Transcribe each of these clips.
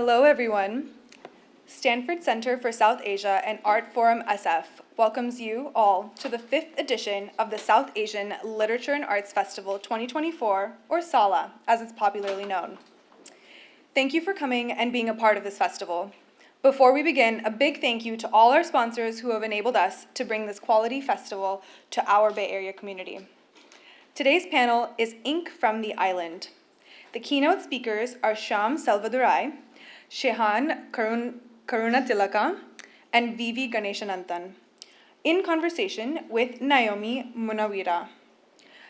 Hello, everyone. Stanford Center for South Asia and Art Forum SF welcomes you all to the 5th edition of the South Asian Literature and Arts Festival 2024, or SALA, as it's popularly known. Thank you for coming and being a part of this festival. Before we begin, a big thank you to all our sponsors who have enabled us to bring this quality festival to our Bay Area community. Today's panel is Ink from the Island. The keynote speakers are Shyam Selvadurai, Shehan Karunatilaka, and Vivi Ganeshananthan, in conversation with Nayomi Munaweera.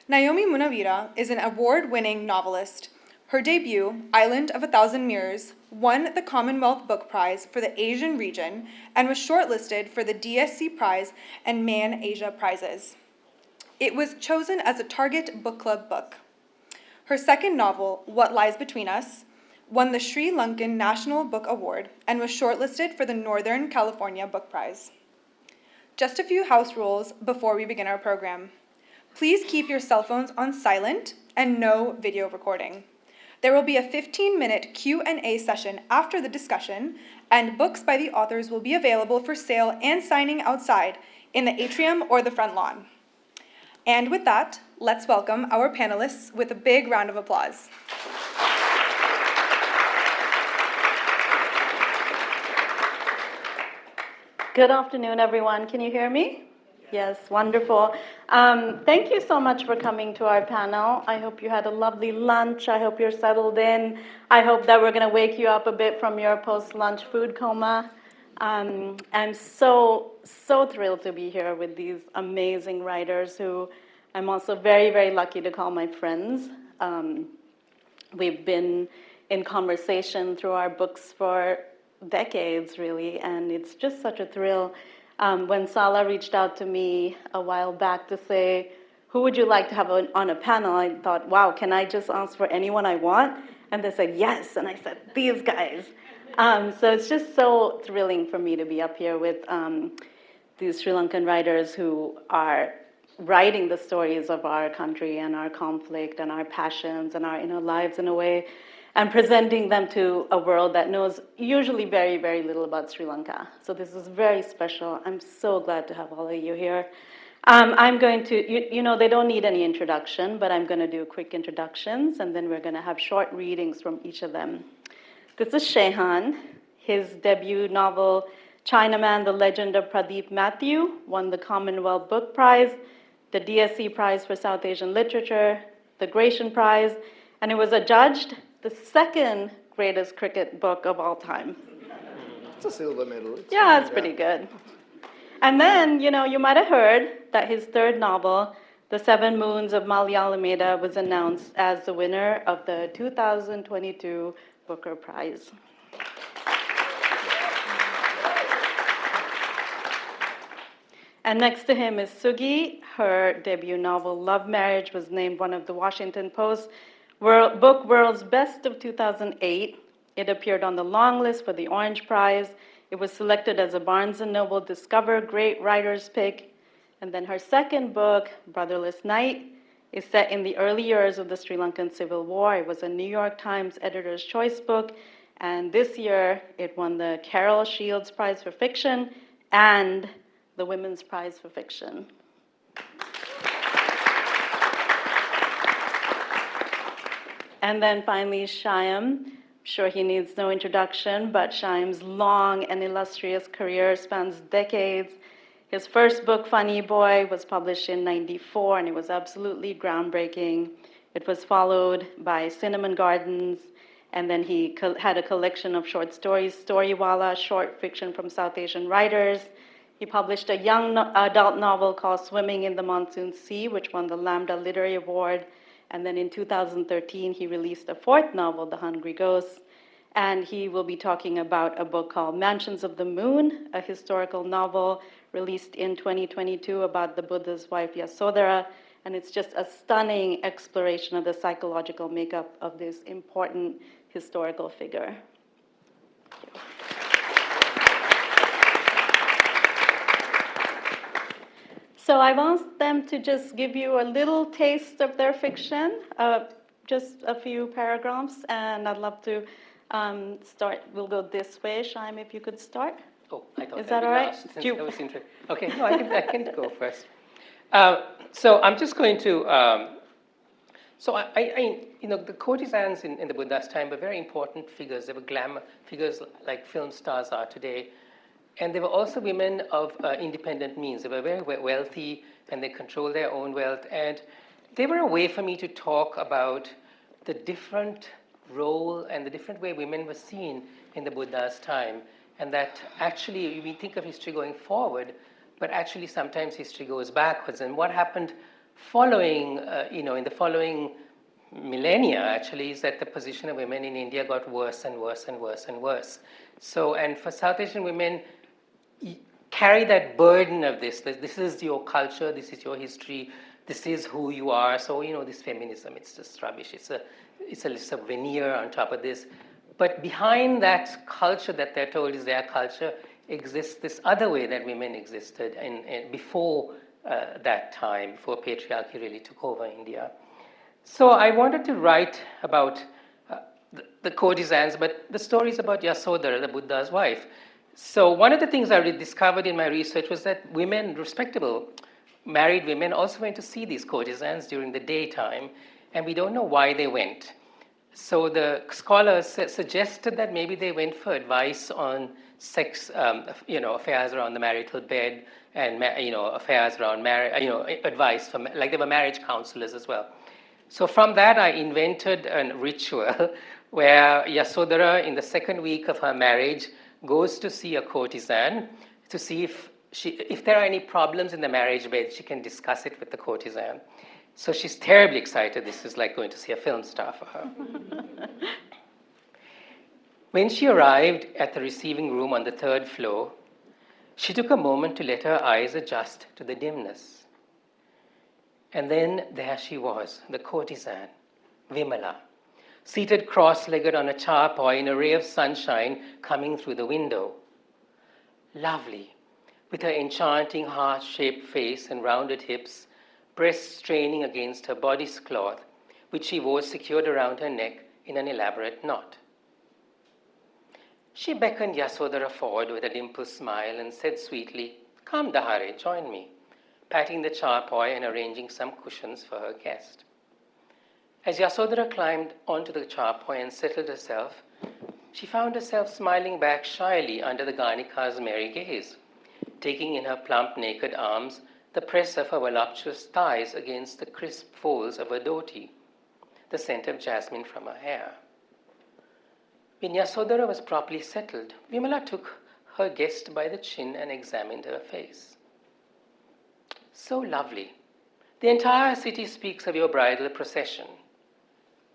Nayomi Munaweera is an award-winning novelist. Her debut, Island of a Thousand Mirrors, won the Commonwealth Book Prize for the Asian region and was shortlisted for the DSC Prize and Man Asia Prizes. It was chosen as a Target Book Club book. Her second novel, What Lies Between Us, won the Sri Lankan National Book Award and was shortlisted for the Northern California Book Prize. Just a few house rules before we begin our program. Please keep your cell phones on silent and no video recording. There will be a 15-minute Q&A session after the discussion, and books by the authors will be available for sale and signing outside in the atrium or the front lawn. And with that, let's welcome our panelists with a big round of applause. Good afternoon, everyone. Can you hear me? Yes, wonderful. Thank you so much for coming to our panel. I hope you had a lovely lunch. I hope you're settled in. I hope that we're going to wake you up a bit from your post-lunch food coma. I'm so thrilled to be here with these amazing writers who I'm also very, very lucky to call my friends. We've been in conversation through our books for decades, really, and it's just such a thrill. When Sala reached out to me a while back to say, who would you like to have on a panel? I thought, wow, can I just ask for anyone I want? And they said, yes. And I said, these guys. So it's just so thrilling for me to be up here with these Sri Lankan writers who are writing the stories of our country and our conflict and our passions and our inner lives in a way, and presenting them to a world that knows usually very, very little about Sri Lanka. So this is very special. I'm so glad to have all of you here. I'm going to, you know, they don't need any introduction, but I'm going to do quick introductions, and then we're going to have short readings from each of them. This is Shehan. His debut novel, Chinaman, The Legend of Pradeep Mathew, won the Commonwealth Book Prize, the DSC Prize for South Asian Literature, the Gratiaen Prize, and it was adjudged the second greatest cricket book of all time. It's a silver medal. It's pretty good. And then, you know, you might have heard that his third novel, The Seven Moons of Maali Almeida, was announced as the winner of the 2022 Booker Prize. And next to him is Sugi. Her debut novel, Love Marriage, was named one of the Washington Post Book World's Best of 2008. It appeared on the long list for the Orange Prize. It was selected as a Barnes & Noble Discover Great Writers Pick. And then her second book, Brotherless Night, is set in the early years of the Sri Lankan Civil War. It was a New York Times Editor's Choice book. And this year, it won the Carol Shields Prize for Fiction and the Women's Prize for Fiction. And then finally, Shyam. I'm sure he needs no introduction, but Shyam's long and illustrious career spans decades. His first book, Funny Boy, was published in '94, and it was absolutely groundbreaking. It was followed by Cinnamon Gardens, and then he had a collection of short stories, Storywala, short fiction from South Asian writers. He published a young adult novel called Swimming in the Monsoon Sea, which won the Lambda Literary Award. And then in 2013, he released a fourth novel, The Hungry Ghost. And he will be talking about a book called Mansions of the Moon, a historical novel released in 2022 about the Buddha's wife, Yasodhara. And it's just a stunning exploration of the psychological makeup of this important historical figure. Thank you. So I've asked them to just give you a little taste of their fiction, just a few paragraphs, and I'd love to We'll go this way. Shyam, if you could start. Oh, I thought Is I'd that be all right? last, since that was interesting. Okay, no, I can go first. So I'm just going to. The courtesans in the Buddha's time were very important figures. They were glamour figures like film stars are today. And they were also women of independent means. They were very wealthy and they controlled their own wealth. And they were a way for me to talk about the different role and the different way women were seen in the Buddha's time. And that actually, we think of history going forward, but actually sometimes history goes backwards. And what happened following, in the following millennia, actually, is that the position of women in India got worse and worse and worse and worse. So, and for South Asian women, carry that burden of this is your culture, this is your history, this is who you are. So, this feminism, it's just rubbish. It's a veneer on top of this. But behind that culture that they're told is their culture exists this other way that women existed and before that time, before patriarchy really took over India. So I wanted to write about the courtesans, but the story is about Yasodhara, the Buddha's wife. So one of the things I discovered in my research was that women, respectable married women, also went to see these courtesans during the daytime, and we don't know why they went. So the scholars suggested that maybe they went for advice on sex, affairs around the marital bed, and affairs around marriage, advice from, like they were marriage counselors as well. So from that, I invented a ritual where Yasodhara, in the second week of her marriage, goes to see a courtesan to see if there are any problems in the marriage bed, she can discuss it with the courtesan. So she's terribly excited. This is like going to see a film star for her. When she arrived at the receiving room on the third floor, she took a moment to let her eyes adjust to the dimness. And then there she was, the courtesan, Vimala, seated cross-legged on a charpoy in a ray of sunshine coming through the window. Lovely, with her enchanting heart-shaped face and rounded hips, breasts straining against her bodice cloth, which she wore secured around her neck in an elaborate knot. She beckoned Yasodhara forward with a dimpled smile and said sweetly, "Come, Dahare, join me," patting the charpoy and arranging some cushions for her guest. As Yasodhara climbed onto the charpoy and settled herself, she found herself smiling back shyly under the Ganika's merry gaze, taking in her plump, naked arms the press of her voluptuous thighs against the crisp folds of her dhoti, the scent of jasmine from her hair. When Yasodhara was properly settled, Vimala took her guest by the chin and examined her face. "So lovely. The entire city speaks of your bridal procession."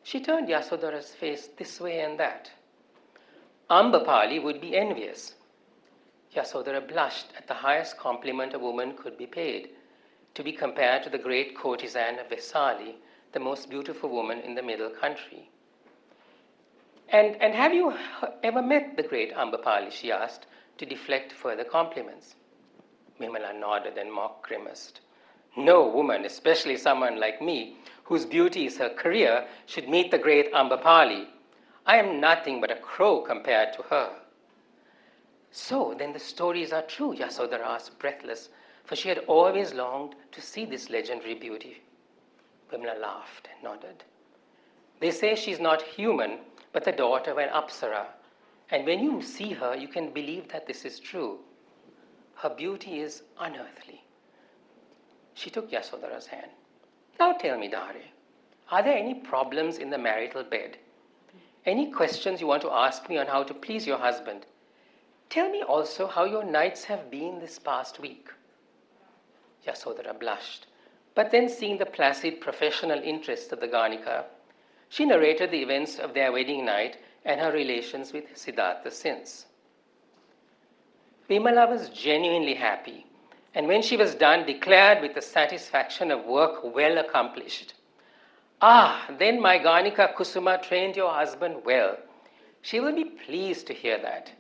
She turned Yasodhara's face this way and that. "Ambapali would be envious." Yasodhara blushed at the highest compliment a woman could be paid, to be compared to the great courtesan of Vesali, the most beautiful woman in the middle country. And have you ever met the great Ambapali?" she asked, to deflect further compliments. Vimala nodded and mock grimaced. "No woman, especially someone like me, whose beauty is her career, should meet the great Ambapali. I am nothing but a crow compared to her." "So then the stories are true?" Yasodhara asked, breathless, for she had always longed to see this legendary beauty. Vimala laughed and nodded. "They say she's not human, but the daughter of an Apsara. And when you see her, you can believe that this is true. Her beauty is unearthly." She took Yasodhara's hand. "Now tell me, Dare, are there any problems in the marital bed? Any questions you want to ask me on how to please your husband? Tell me also how your nights have been this past week." Yasodhara blushed, but then seeing the placid professional interest of the Ganika, she narrated the events of their wedding night and her relations with Siddhartha since. Vimala was genuinely happy, and when she was done, declared with the satisfaction of work well accomplished, "Ah, then my Ganika Kusuma trained your husband well. She will be pleased to hear that."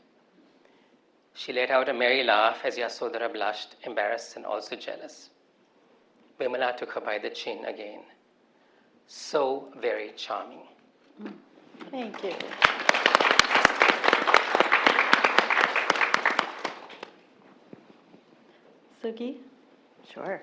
She let out a merry laugh as Yasodhara blushed, embarrassed and also jealous. Vimala took her by the chin again. "So very charming." Thank you. Sugi? Sure.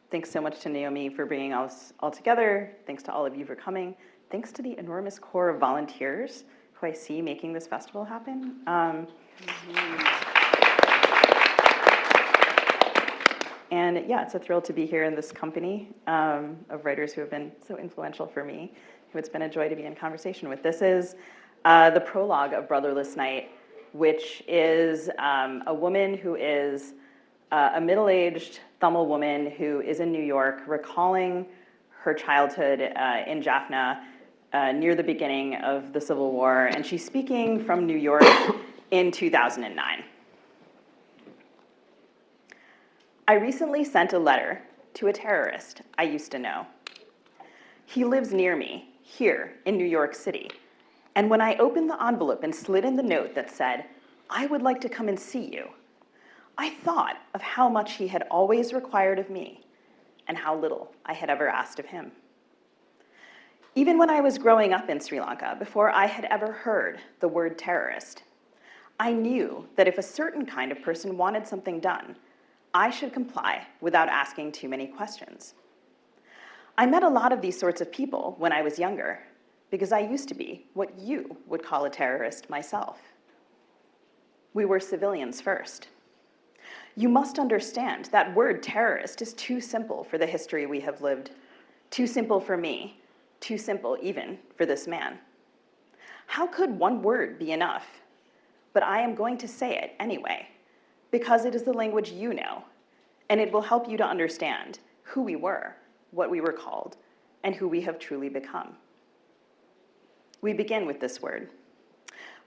Thanks so much to Nayomi for bringing us all together. Thanks to all of you for coming. Thanks to the enormous core of volunteers who I see making this festival happen. And yeah, it's a thrill to be here in this company of writers who have been so influential for me, who it's been a joy to be in conversation with. This is the prologue of Brotherless Night, which is a woman who is a middle-aged Tamil woman who is in New York, recalling her childhood in Jaffna near the beginning of the Civil War, and she's speaking from New York in 2009. I recently sent a letter to a terrorist I used to know. He lives near me, here in New York City, and when I opened the envelope and slid in the note that said, "I would like to come and see you," I thought of how much he had always required of me and how little I had ever asked of him. Even when I was growing up in Sri Lanka, before I had ever heard the word terrorist, I knew that if a certain kind of person wanted something done, I should comply without asking too many questions. I met a lot of these sorts of people when I was younger, because I used to be what you would call a terrorist myself. We were civilians first. You must understand that word terrorist is too simple for the history we have lived, too simple for me, too simple even for this man. How could one word be enough? But I am going to say it anyway, because it is the language you know, and it will help you to understand who we were, what we were called, and who we have truly become. We begin with this word,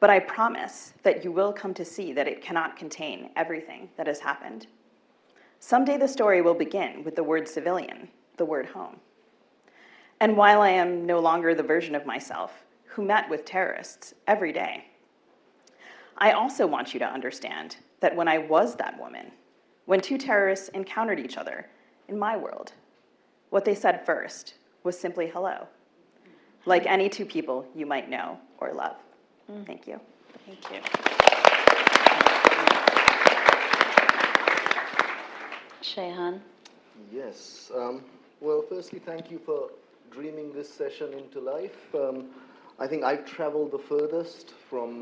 but I promise that you will come to see that it cannot contain everything that has happened. Someday the story will begin with the word civilian, the word home. And while I am no longer the version of myself who met with terrorists every day, I also want you to understand that when I was that woman, when two terrorists encountered each other in my world, what they said first was simply hello, like any two people you might know or love. Thank you. Thank you. Shehan? Yes. Well, firstly, thank you for dreaming this session into life. I think I've traveled the furthest from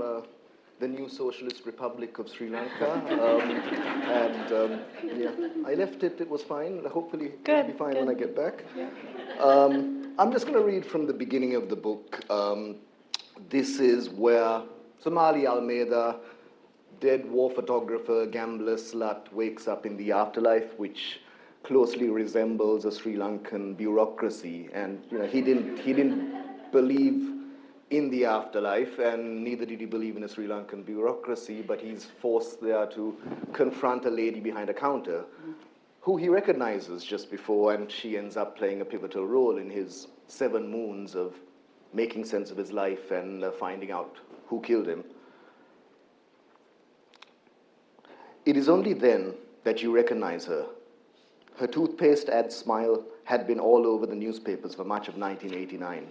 the new Socialist Republic of Sri Lanka. Yeah, I left it, it was fine. Hopefully it'll be fine when I get back. Yeah. I'm just going to read from the beginning of the book. This is where Maali, Almeida, dead war photographer, gambler, slut, wakes up in the afterlife, which closely resembles a Sri Lankan bureaucracy. And he didn't believe in the afterlife, and neither did he believe in a Sri Lankan bureaucracy, but he's forced there to confront a lady behind a counter who he recognizes just before, and she ends up playing a pivotal role in his 7 moons of making sense of his life and finding out who killed him. It is only then that you recognize her. Her toothpaste ad smile had been all over the newspapers for much of 1989.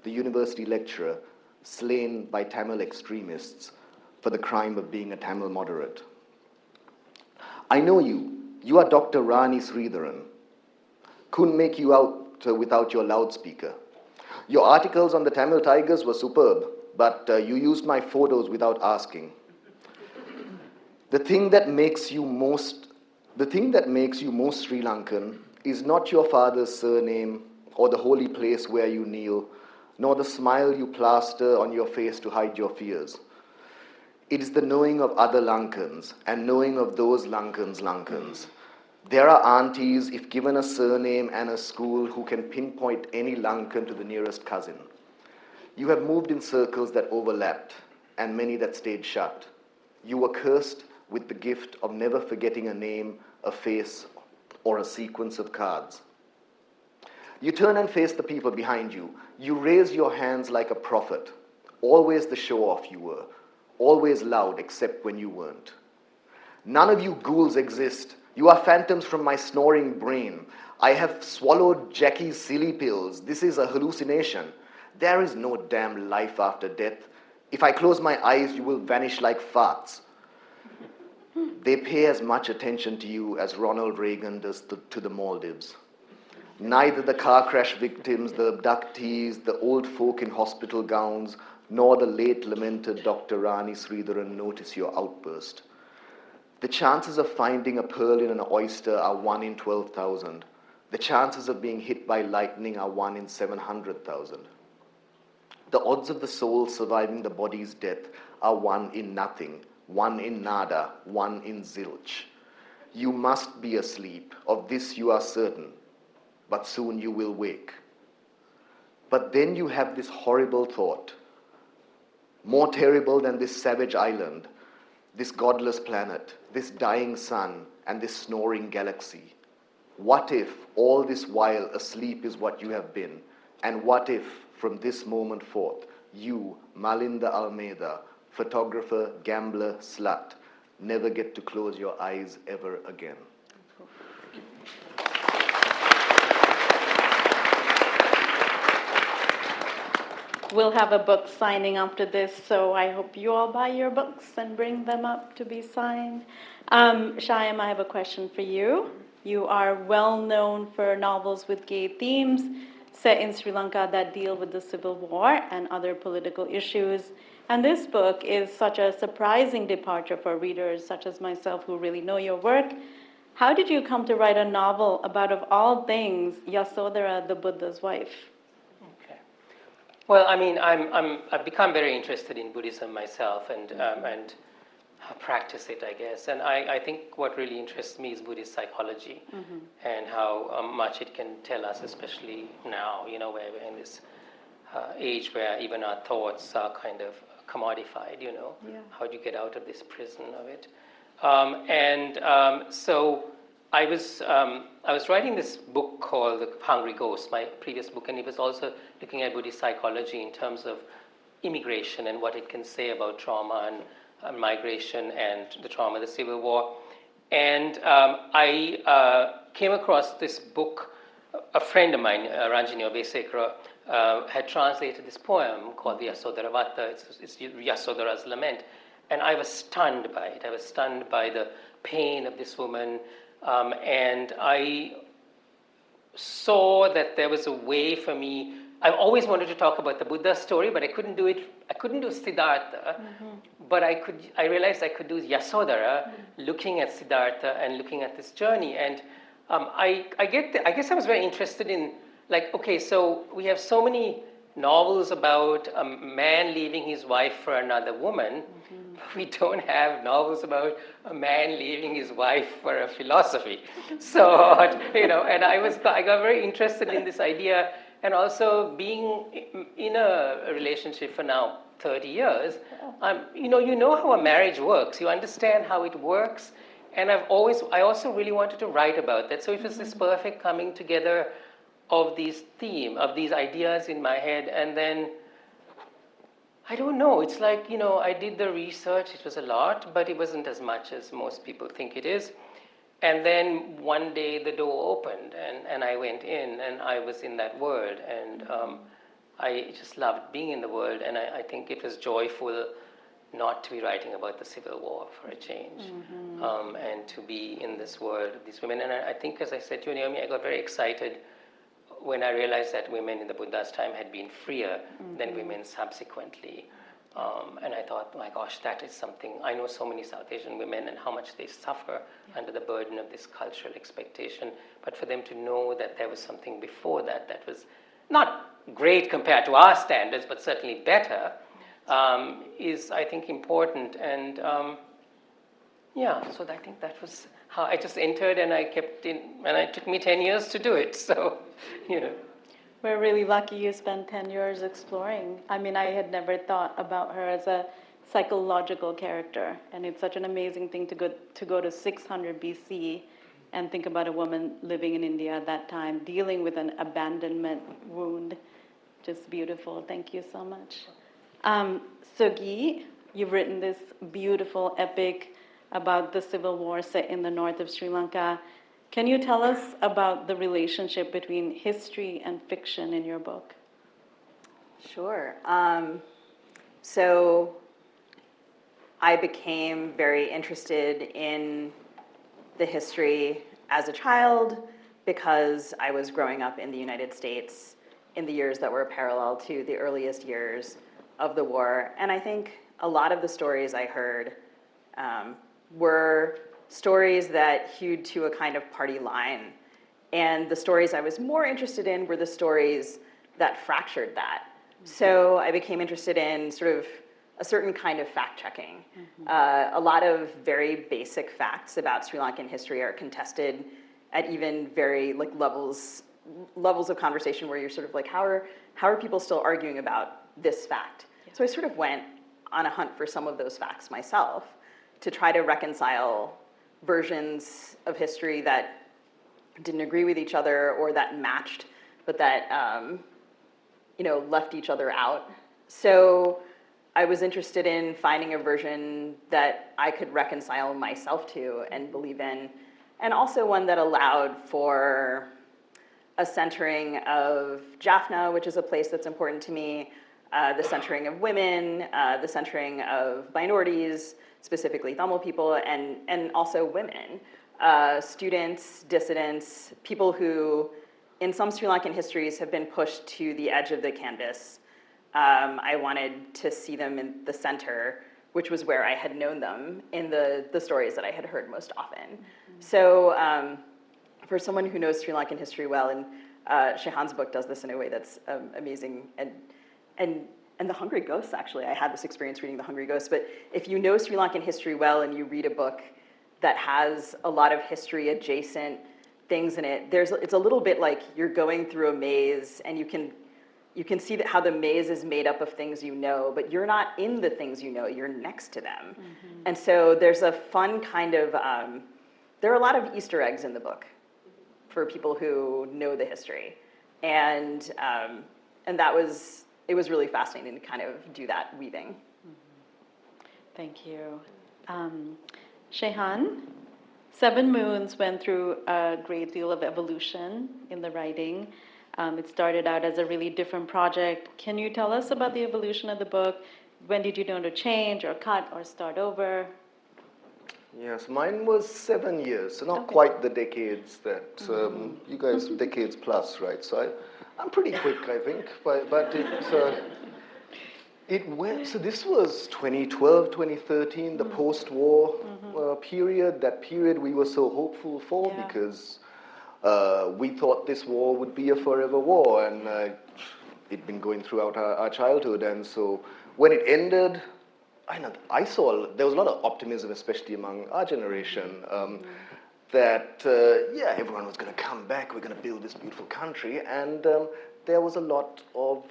The university lecturer slain by Tamil extremists for the crime of being a Tamil moderate. I know you. You are Dr. Rani Sridharan. Couldn't make you out without your loudspeaker. Your articles on the Tamil Tigers were superb, but you used my photos without asking. The thing that makes you most Sri Lankan is not your father's surname or the holy place where you kneel, nor the smile you plaster on your face to hide your fears. It is the knowing of other Lankans and knowing of those Lankans. There are aunties, if given a surname and a school, who can pinpoint any Lankan to the nearest cousin. You have moved in circles that overlapped and many that stayed shut. You were cursed with the gift of never forgetting a name, a face, or a sequence of cards. You turn and face the people behind you. You raise your hands like a prophet. Always the show-off you were. Always loud except when you weren't. None of you ghouls exist. You are phantoms from my snoring brain. I have swallowed Jackie's silly pills. This is a hallucination. There is no damn life after death. If I close my eyes, you will vanish like farts. They pay as much attention to you as Ronald Reagan does to the Maldives. Neither the car crash victims, the abductees, the old folk in hospital gowns, nor the late lamented Dr. Rani Sridharan notice your outburst. The chances of finding a pearl in an oyster are 1 in 12,000. The chances of being hit by lightning are 1 in 700,000. The odds of the soul surviving the body's death are 1 in nothing, 1 in nada, 1 in zilch. You must be asleep, of this you are certain, but soon you will wake. But then you have this horrible thought, more terrible than this savage island, this godless planet, this dying sun, and this snoring galaxy. What if all this while asleep is what you have been? And what if, from this moment forth, you, Malinda Almeida, photographer, gambler, slut, never get to close your eyes ever again? We'll have a book signing after this, so I hope you all buy your books and bring them up to be signed. Shyam, I have a question for you. You are well known for novels with gay themes set in Sri Lanka that deal with the civil war and other political issues. And this book is such a surprising departure for readers such as myself who really know your work. How did you come to write a novel about, of all things, Yasodhara, the Buddha's wife? Well, I mean, I've become very interested in Buddhism myself and practice it, I guess. And I think what really interests me is Buddhist psychology and how much it can tell us, especially now, you know, where we're in this age where even our thoughts are kind of commodified, you know. Yeah. How do you get out of this prison of it? So I was writing this book called The Hungry Ghost, my previous book, and it was also looking at Buddhist psychology in terms of immigration and what it can say about trauma and migration and the trauma of the Civil War. And I came across this book. A friend of mine, Ranjini Obesekara, had translated this poem called the Yasodhara Vata. It's Yasodhara's Lament. And I was stunned by it. I was stunned by the pain of this woman. And I saw that there was a way for me. I always wanted to talk about the Buddha story, but I couldn't do it. I couldn't do Siddhartha, but I realized I could do Yasodhara, looking at Siddhartha and looking at this journey. And I guess I was very interested in, like, okay, so we have so many novels about a man leaving his wife for another woman. We don't have novels about a man leaving his wife for a philosophy. So, you know, and I got very interested in this idea, and also being in a relationship for now 30 years, you know how a marriage works. You understand how it works, and I also really wanted to write about that. So it was this perfect coming together of these ideas in my head, and then I don't know, it's like, you know, I did the research, it was a lot, but it wasn't as much as most people think it is. And then one day the door opened, and I went in, and I was in that world, and I just loved being in the world, and I think it was joyful not to be writing about the Civil War for a change, and to be in this world of these women. And I think, as I said to you, Naomi, I got very excited when I realized that women in the Buddha's time had been freer than women subsequently. And I thought, my gosh, that is something. I know so many South Asian women and how much they suffer under the burden of this cultural expectation. But for them to know that there was something before that that was not great compared to our standards, but certainly better, is, I think, important. And so I think that was how I just entered, and I kept in, and it took me 10 years to do it. So, you know. We're really lucky you spent 10 years exploring. I mean, I had never thought about her as a psychological character, and it's such an amazing thing to go to 600 BC and think about a woman living in India at that time, dealing with an abandonment wound. Just beautiful. Thank you so much. Sugi, you've written this beautiful epic about the civil war set in the north of Sri Lanka. Can you tell us about the relationship between history and fiction in your book? Sure. So I became very interested in the history as a child because I was growing up in the United States in the years that were parallel to the earliest years of the war. And I think a lot of the stories I heard were stories that hewed to a kind of party line. And the stories I was more interested in were the stories that fractured that. So I became interested in sort of a certain kind of fact-checking. A lot of very basic facts about Sri Lankan history are contested at even very like levels of conversation where you're sort of like, how are people still arguing about this fact? Yeah. So I sort of went on a hunt for some of those facts myself to try to reconcile versions of history that didn't agree with each other or that matched, but that left each other out. So I was interested in finding a version that I could reconcile myself to and believe in, and also one that allowed for a centering of Jaffna, which is a place that's important to me, the centering of women, the centering of minorities, specifically Tamil people, and also women, students, dissidents, people who, in some Sri Lankan histories, have been pushed to the edge of the canvas. I wanted to see them in the center, which was where I had known them in the stories that I had heard most often. So for someone who knows Sri Lankan history well, and Shehan's book does this in a way that's amazing, and The Hungry Ghosts, actually, I had this experience reading The Hungry Ghosts, but if you know Sri Lankan history well and you read a book that has a lot of history adjacent things in it, it's a little bit like you're going through a maze, and you can see that how the maze is made up of things you know, but you're not in the things you know, you're next to them. And so there's a fun kind of, there are a lot of Easter eggs in the book for people who know the history. And it was really fascinating to kind of do that weaving. Thank you. Shehan, Seven Moons went through a great deal of evolution in the writing. It started out as a really different project. Can you tell us about the evolution of the book? When did you know to change or cut or start over? Yes, mine was 7 years, so not quite the decades that you guys, decades plus, right? So I'm pretty quick, I think, but it went, so this was 2012, 2013, the post-war period, that period we were so hopeful for because we thought this war would be a forever war, and it'd been going throughout our childhood, and so when it ended, I saw there was a lot of optimism, especially among our generation, that everyone was going to come back, we're going to build this beautiful country, and there was a lot of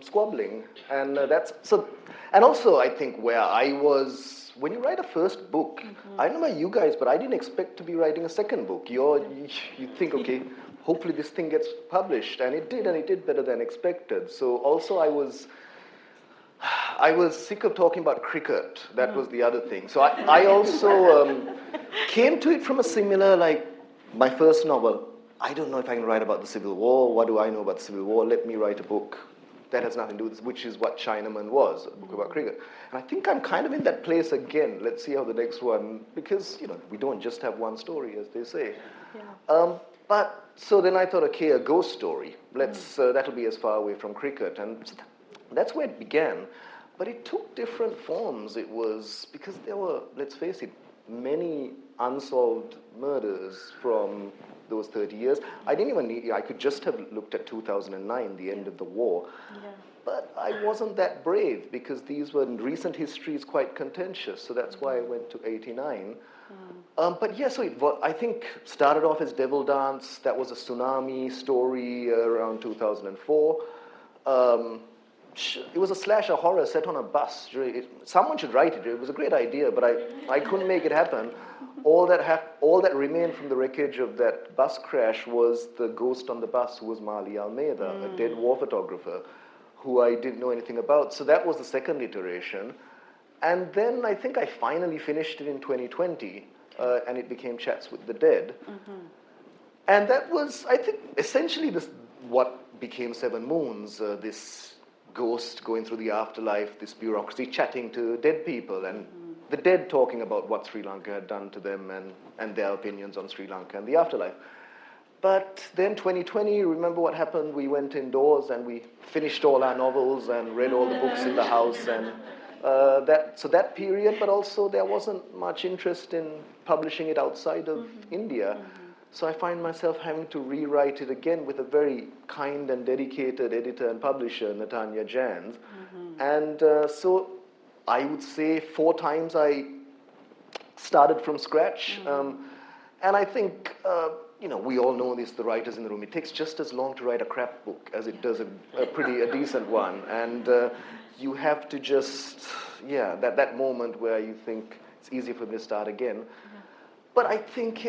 squabbling, and and also I think where I was, when you write a first book, I don't know about you guys, but I didn't expect to be writing a second book. You think, okay, hopefully this thing gets published, and it did better than expected. So also I was sick of talking about cricket. That was the other thing. So I also came to it from a similar, like, my first novel, I don't know if I can write about the Civil War. What do I know about the Civil War? Let me write a book that has nothing to do with this, which is what Chinaman was, a book about cricket. And I think I'm kind of in that place again. Let's see how the next one, because, we don't just have one story, as they say. Yeah. But so then I thought, okay, a ghost story. That'll be as far away from cricket. And that's where it began. But it took different forms. It was, because there were, let's face it, many unsolved murders from those 30 years. I didn't even need, I could just have looked at 2009, the end of the war. Yeah. But I wasn't that brave because these were, in recent history, is quite contentious. So that's why I went to 89. But yeah, so I think started off as Devil Dance. That was a tsunami story around 2004. It was a slasher horror set on a bus. Someone should write it. It was a great idea, but I couldn't make it happen. All that remained from the wreckage of that bus crash was the ghost on the bus, who was Maali Almeida, a dead war photographer, who I didn't know anything about. So that was the second iteration. And then I think I finally finished it in 2020, and it became Chats with the Dead. And that was, I think, essentially what became Seven Moons, this ghost going through the afterlife, this bureaucracy chatting to dead people. And the dead talking about what Sri Lanka had done to them and their opinions on Sri Lanka and the afterlife. But then 2020, remember what happened? We went indoors and we finished all our novels and read all the books in the house. And that period, but also there wasn't much interest in publishing it outside of India. So I find myself having to rewrite it again with a very kind and dedicated editor and publisher, Natanya Jans. And so I would say 4 times I started from scratch. And I think, we all know this, the writers in the room, it takes just as long to write a crap book as it does a decent one. And you have to just, that moment where you think it's easy for me to start again. But I think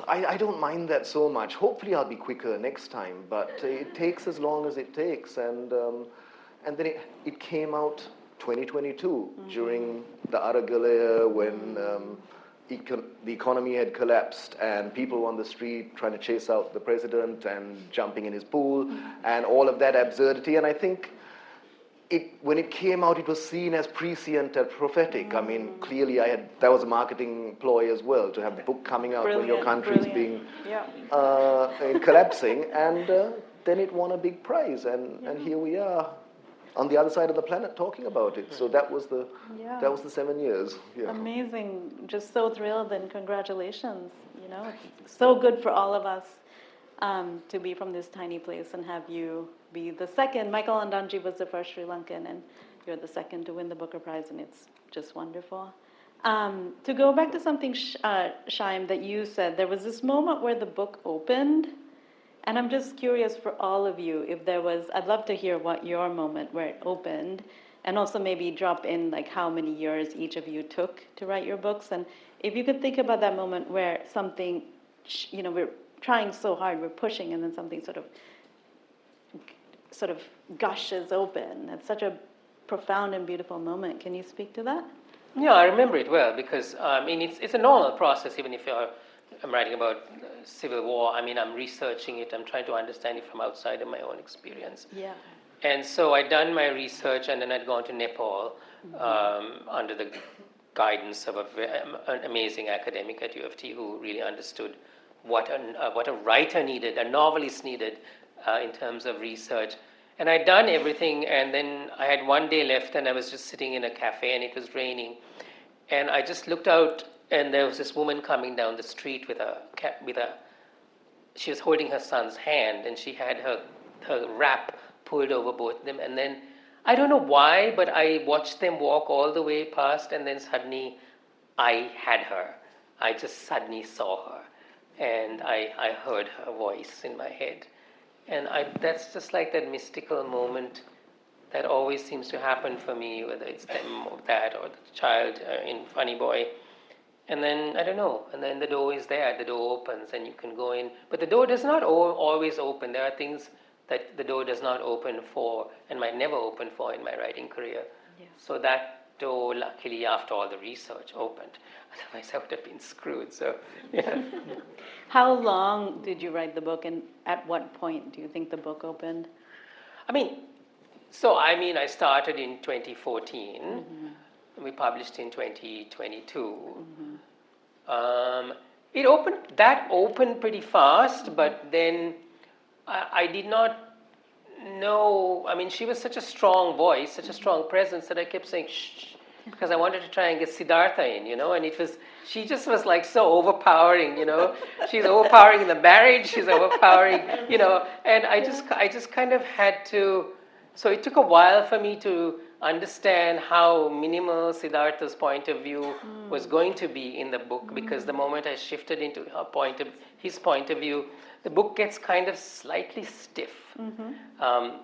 I don't mind that so much. Hopefully I'll be quicker next time, but it takes as long as it takes. And then it came out 2022 during the Aragalaya when the economy had collapsed and people were on the street trying to chase out the president and jumping in his pool and all of that absurdity. And I think when it came out, it was seen as prescient and prophetic. I mean, clearly that was a marketing ploy as well, to have the book coming out when your country is being collapsing. And then it won a big prize. And here we are on the other side of the planet talking about it. So that was the 7 years. Yeah. Amazing. Just so thrilled and congratulations. It's so good for all of us to be from this tiny place and have you be the second. Michael Andanji was the first Sri Lankan, and you're the second to win the Booker Prize, and it's just wonderful. To go back to something, Shyam, that you said, there was this moment where the book opened, and I'm just curious for all of you, if there was, I'd love to hear what your moment where it opened, and also maybe drop in like how many years each of you took to write your books, and if you could think about that moment where something, we're trying so hard, we're pushing, and then something sort of gushes open. It's such a profound and beautiful moment. Can you speak to that? Yeah, I remember it well because it's a normal process. Even if I'm writing about civil war, I'm researching it. I'm trying to understand it from outside of my own experience. Yeah. And so I'd done my research, and then I'd gone to Nepal under the guidance of an amazing academic at U of T who really understood what a writer needed, a novelist needed in terms of research. And I'd done everything, and then I had one day left, and I was just sitting in a cafe, and it was raining. And I just looked out, and there was this woman coming down the street she was holding her son's hand, and she had her wrap pulled over both of them. And then, I don't know why, but I watched them walk all the way past, and then suddenly I had her. I just suddenly saw her, and I heard her voice in my head. And that's just like that mystical moment that always seems to happen for me, whether it's them or that or the child in Funny Boy. And then, I don't know, and then the door is there, the door opens and you can go in. But the door does not always open. There are things that the door does not open for and might never open for in my writing career. Yeah. So that door, luckily, after all the research, opened. Otherwise, I would have been screwed. So, yeah. How long did you write the book, and at what point do you think the book opened? I started in 2014. Mm-hmm. We published in 2022. Mm-hmm. It opened pretty fast, but then I did not know. She was such a strong voice, such a strong presence that I kept saying, shh, because I wanted to try and get Siddhartha in, and she just was like so overpowering, She's overpowering in the marriage, she's overpowering, and I just kind of had to, so it took a while for me to understand how minimal Siddhartha's point of view was going to be in the book, because the moment I shifted into his point of view, the book gets kind of slightly stiff.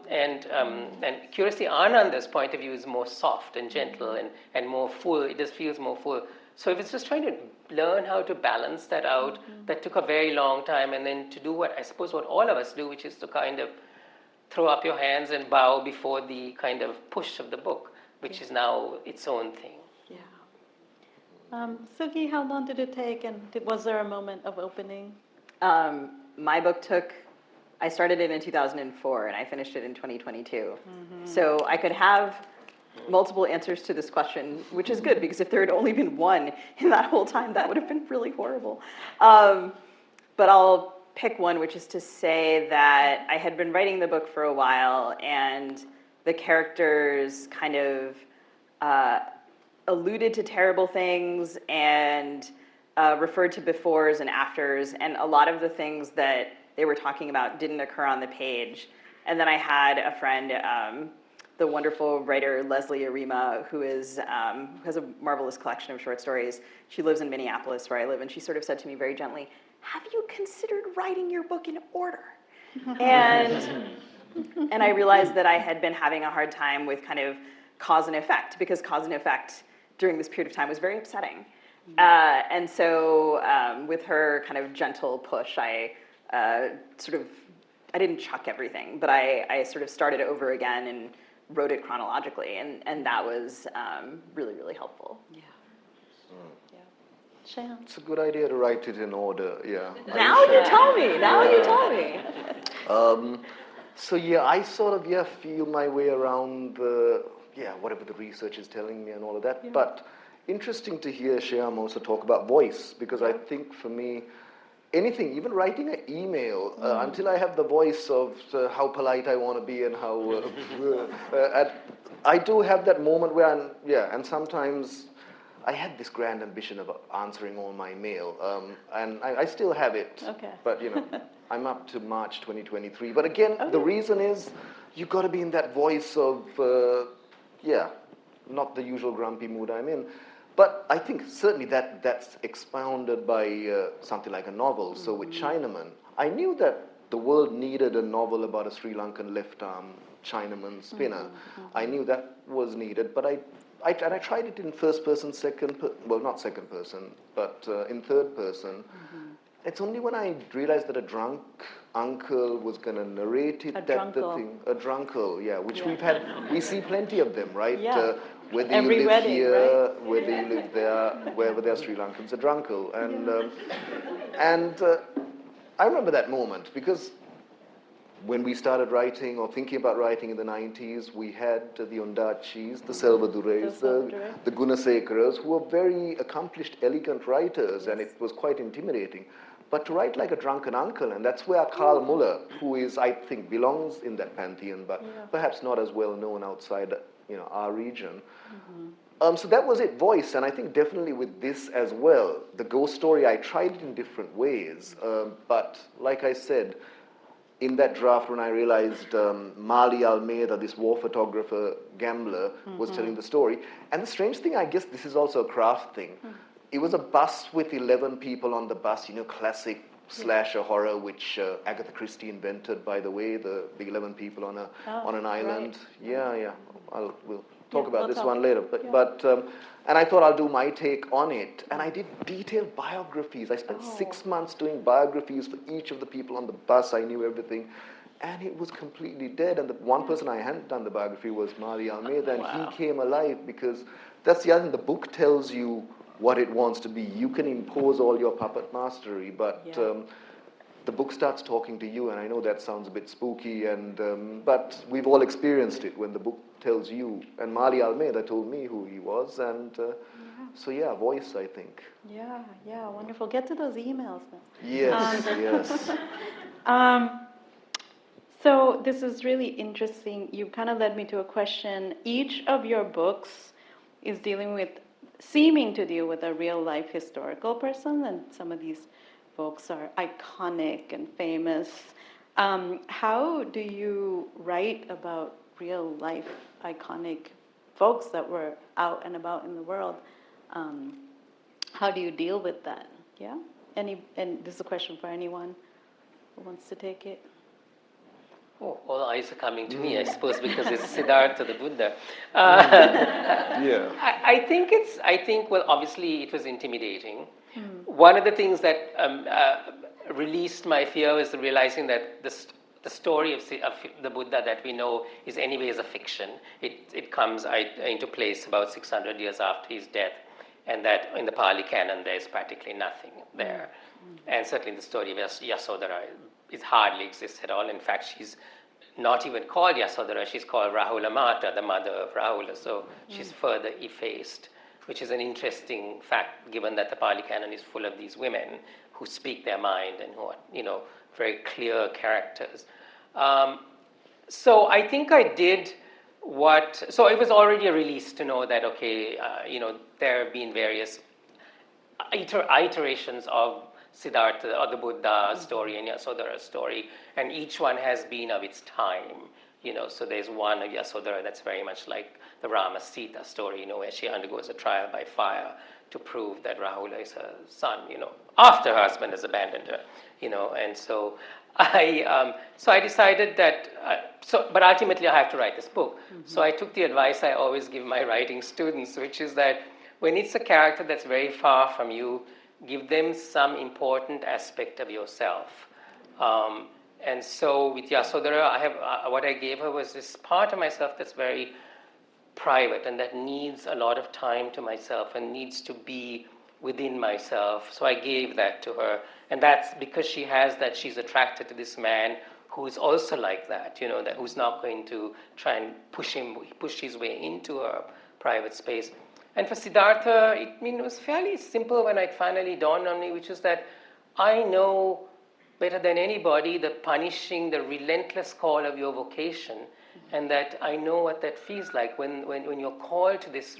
And curiously, Ananda's point of view is more soft and gentle and more full. It just feels more full. So it was just trying to learn how to balance that out. That took a very long time. And then to do what all of us do, which is to kind of throw up your hands and bow before the kind of push of the book, which is now its own thing. Yeah. Suki, how long did it take, and was there a moment of opening? My book I started it in 2004, and I finished it in 2022. So I could have multiple answers to this question, which is good, because if there had only been one in that whole time, that would have been really horrible. But I'll pick one, which is to say that I had been writing the book for a while, and the characters kind of alluded to terrible things and referred to befores and afters, and a lot of the things that they were talking about didn't occur on the page. And then I had a friend, the wonderful writer Leslie Arima, who has a marvelous collection of short stories. She lives in Minneapolis, where I live, and she sort of said to me very gently, "Have you considered writing your book in order?" And I realized that I had been having a hard time with kind of cause and effect, because cause and effect during this period of time was very upsetting. And so with her kind of gentle push, I didn't chuck everything, but I sort of started over again and wrote it chronologically, and that was really, really helpful. Yeah. Shehan? It's a good idea to write it in order, yeah. Now you tell me, now you tell me. So yeah, I sort of, feel my way around whatever the research is telling me and all of that. Yeah. But interesting to hear Shyam also talk about voice, because I think for me, anything, even writing an email, until I have the voice of how polite I want to be and how, I do have that moment where and sometimes I had this grand ambition of answering all my mail, and I still have it. Okay. But I'm up to March 2023. But again, the reason is you've got to be in that voice of, not the usual grumpy mood I'm in. But I think certainly that's expounded by something like a novel. So with Chinaman, I knew that the world needed a novel about a Sri Lankan left-arm Chinaman spinner. I knew that was needed, but I tried it in first person, not second person, but in third person. It's only when I realized that a drunk uncle was going to narrate it a drunkle, which we see plenty of them, right? Yeah. Whether Every you live wedding, here, right? whether you live there, wherever there are Sri Lankans, a drunkle. And I remember that moment, because when we started writing or thinking about writing in the 90s, we had the Ondachis, the Selvadurais, the Gunasekaras, who were very accomplished, elegant writers, and it was quite intimidating. But to write like a drunken uncle, and that's where Karl Muller, who is, I think, belongs in that pantheon, but perhaps not as well known outside, our region. So that was it, voice, and I think definitely with this as well. The ghost story, I tried it in different ways, but like I said, in that draft, when I realized Maali Almeida, this war photographer, gambler, was telling the story. And the strange thing, I guess this is also a craft thing. It was a bus with 11 people on the bus, classic slasher horror, which Agatha Christie invented, by the way, the 11 people on an island. Right. We'll talk about this one later. But and I thought I'll do my take on it. And I did detailed biographies. I spent 6 months doing biographies for each of the people on the bus. I knew everything. And it was completely dead. And the one person I hadn't done the biography was Maali Almeida. And he came alive, because that's the other thing. The book tells you what it wants to be. You can impose all your puppet mastery, but the book starts talking to you, and I know that sounds a bit spooky, but we've all experienced it when the book tells you. And Maali Almeida told me who he was, and voice, I think. Yeah, wonderful. Get to those emails now. Yes. So this is really interesting. You kind of led me to a question. Each of your books is seeming to deal with a real-life historical person, and some of these folks are iconic and famous. How do you write about real-life iconic folks that were out and about in the world? How do you deal with that? Yeah? And this is a question for anyone who wants to take it. Oh, all eyes are coming to me, I suppose, because it's Siddhartha, the Buddha. I think, obviously it was intimidating. One of the things that released my fear was realizing that the story of the Buddha that we know is anyways a fiction. It comes into place about 600 years after his death, and that in the Pali canon there's practically nothing there. And certainly the story of Yasodhara, it hardly exists at all. In fact, she's not even called Yasodhara, she's called Rahula Mata, the mother of Rahula, so she's further effaced, which is an interesting fact, given that the Pali Canon is full of these women who speak their mind and who are, very clear characters. So I think I did so it was already a release to know that, okay, there have been various iterations of Siddhartha or the Buddha story and Yasodhara story, and each one has been of its time. So there's one of Yasodhara that's very much like the Rama Sita story, where she undergoes a trial by fire to prove that Rahula is her son, after her husband has abandoned her, and so I decided that, but ultimately I have to write this book. So I took the advice I always give my writing students, which is that when it's a character that's very far from you, give them some important aspect of yourself. And so with Yasodhara, what I gave her was this part of myself that's very private and that needs a lot of time to myself and needs to be within myself. So I gave that to her. And that's because she has that, she's attracted to this man who is also like that, that who's not going to try and push his way into her private space. And for Siddhartha, it was fairly simple when it finally dawned on me, which is that I know better than anybody the relentless call of your vocation, and that I know what that feels like when you're called to this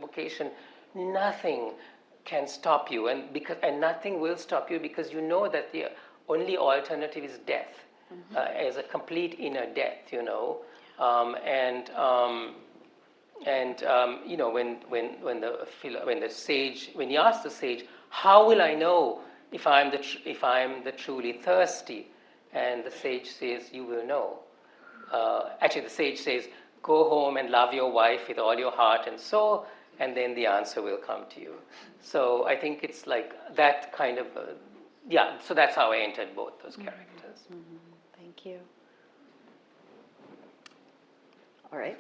vocation. Nothing can stop you, and nothing will stop you, because you know that the only alternative is death, as a complete inner death, when you ask the sage, how will I know if I am the truly thirsty? And the sage says, you will know. Actually, the sage says, go home and love your wife with all your heart and soul, and then the answer will come to you. So I think it's like that kind of, so that's how I entered both those characters. Thank you. All right.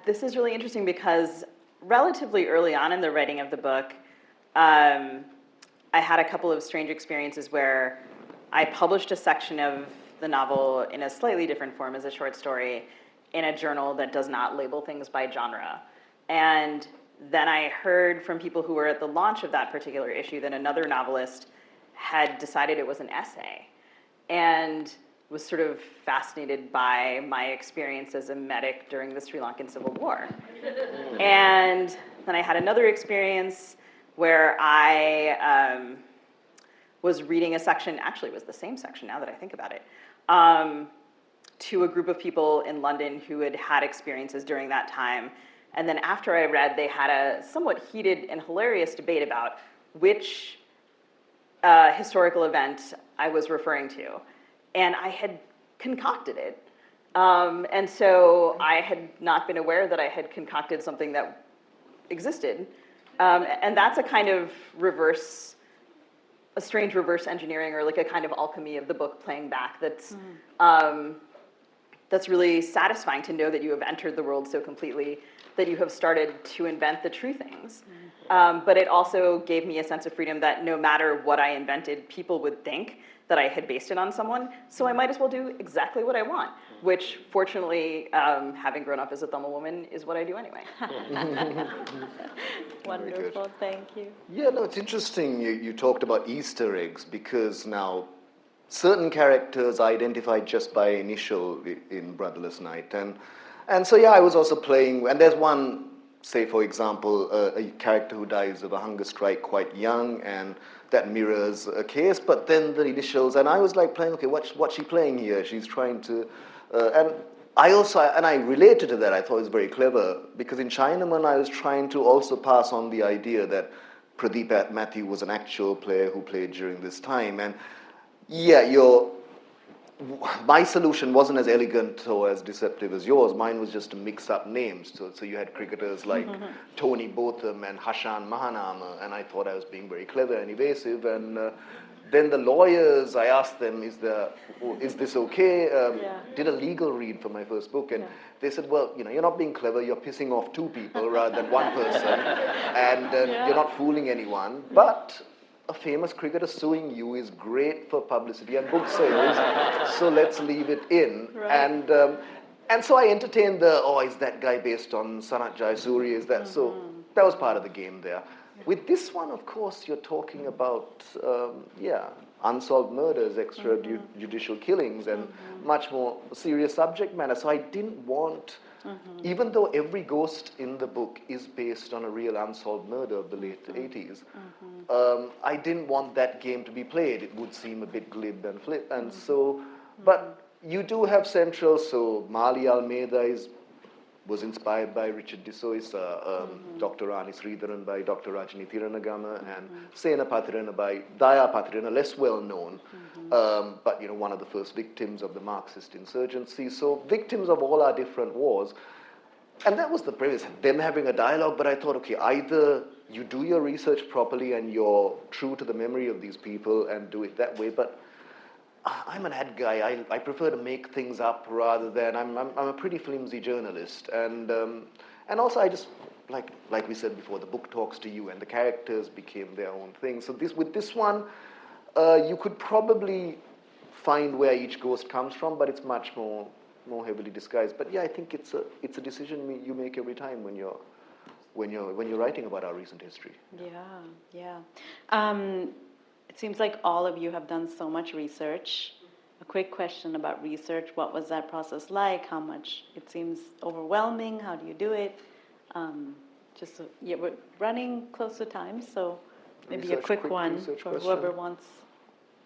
This is really interesting because relatively early on in the writing of the book, I had a couple of strange experiences where I published a section of the novel in a slightly different form as a short story in a journal that does not label things by genre. And then I heard from people who were at the launch of that particular issue that another novelist had decided it was an essay, and was sort of fascinated by my experience as a medic during the Sri Lankan Civil War. And then I had another experience where I was reading a section, actually it was the same section now that I think about it, to a group of people in London who had had experiences during that time. And then after I read, they had a somewhat heated and hilarious debate about which historical event I was referring to. And I had concocted it. And so I had not been aware that I had concocted something that existed. And that's a kind of a strange reverse engineering, or like a kind of alchemy of the book playing back that's really satisfying to know that you have entered the world so completely that you have started to invent the true things. But it also gave me a sense of freedom that no matter what I invented, people would think that I had based it on someone, so I might as well do exactly what I want, which fortunately, having grown up as a Tamil woman, is what I do anyway. Wonderful, thank you. Yeah, no, it's interesting you talked about Easter eggs, because now certain characters are identified just by initial in Brotherless Night. And so, yeah, I was also playing, and there's one, say, for example, a character who dies of a hunger strike quite young, and that mirrors a case, but then the initials, and I was like playing, okay, what's she playing here? She's trying to, and I related to that. I thought it was very clever, because in Chinaman I was trying to also pass on the idea that Pradeep Mathew was an actual player who played during this time, and yeah, my solution wasn't as elegant or as deceptive as yours. Mine was just to mix up names. So you had cricketers like Tony Botham and Hashan Mahanama, and I thought I was being very clever and evasive. And then the lawyers, I asked them, is this okay? Did a legal read for my first book, and they said, well, you're not being clever, you're pissing off two people rather than one person, and you're not fooling anyone. But a famous cricketer suing you is great for publicity and book sales, so let's leave it in. Right. And so I entertained is that guy based on Sanat Jayasuriya? Is that so? That was part of the game there. With this one, of course, you're talking about, unsolved murders, extrajudicial killings, and much more serious subject matter. So I didn't want, even though every ghost in the book is based on a real unsolved murder of the late 80s, I didn't want that game to be played. It would seem a bit glib and flip. And so, but you do have central, so Maali Almeida was inspired by Richard de Soisa, Dr. Rani Sridharan by Dr. Rajani Thiranagama, and Sena Pathirana by Daya Pathirana, less well known, but one of the first victims of the Marxist insurgency. So victims of all our different wars. And that was the premise, them having a dialogue, but I thought, okay, either you do your research properly and you're true to the memory of these people and do it that way, but I'm an ad guy. I prefer to make things up rather than I'm a pretty flimsy journalist, and also I just like we said before, the book talks to you, and the characters became their own thing. So with this one, you could probably find where each ghost comes from, but it's much more heavily disguised. But yeah, I think it's a decision you make every time when you're writing about our recent history. Yeah. It seems like all of you have done so much research. A quick question about research. What was that process like? How much? It seems overwhelming. How do you do it? We're running close to time, so maybe a quick one for whoever wants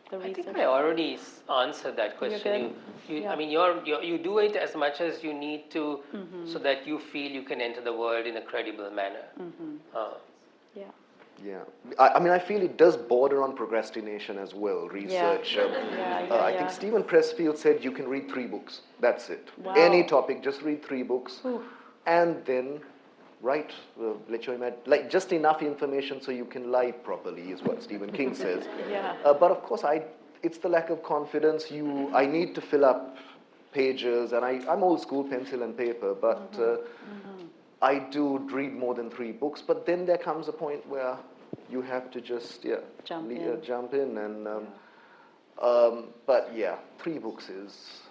the research. I think I already answered that question. You do it as much as you need to, so that you feel you can enter the world in a credible manner. Yeah, I feel it does border on procrastination as well, research. I think Stephen Pressfield said you can read 3 books, that's it. Wow. Any topic, just read 3 books, and then write, just enough information so you can lie properly, is what Stephen King says. But of course, it's the lack of confidence. I need to fill up pages, and I'm old school, pencil and paper, but I do read more than 3 books, but then there comes a point where you have to just jump in, and but yeah, 3 books is.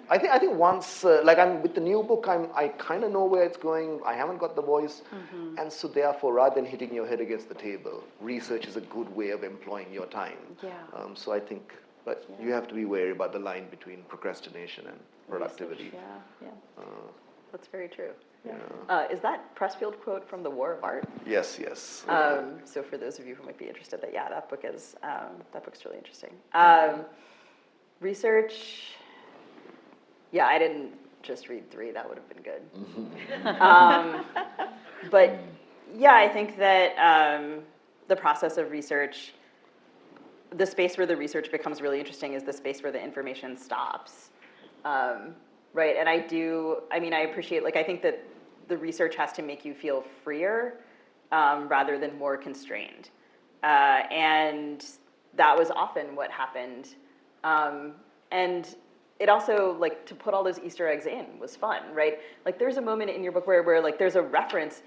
I think once I'm with the new book, I kind of know where it's going. I haven't got the voice, and so therefore, rather than hitting your head against the table, research is a good way of employing your time. So I think, but you have to be wary about the line between procrastination and productivity. That's very true. Is that Pressfield quote from The War of Art? Yes. So for those of you who might be interested, that book's really interesting. Research. Yeah, I didn't just read 3. That would have been good. But yeah, I think that the process of research, the space where the research becomes really interesting is the space where the information stops. Right, and I appreciate, I think that the research has to make you feel freer rather than more constrained. And that was often what happened. And it also, to put all those Easter eggs in was fun, right? There's a moment in your book where there's a reference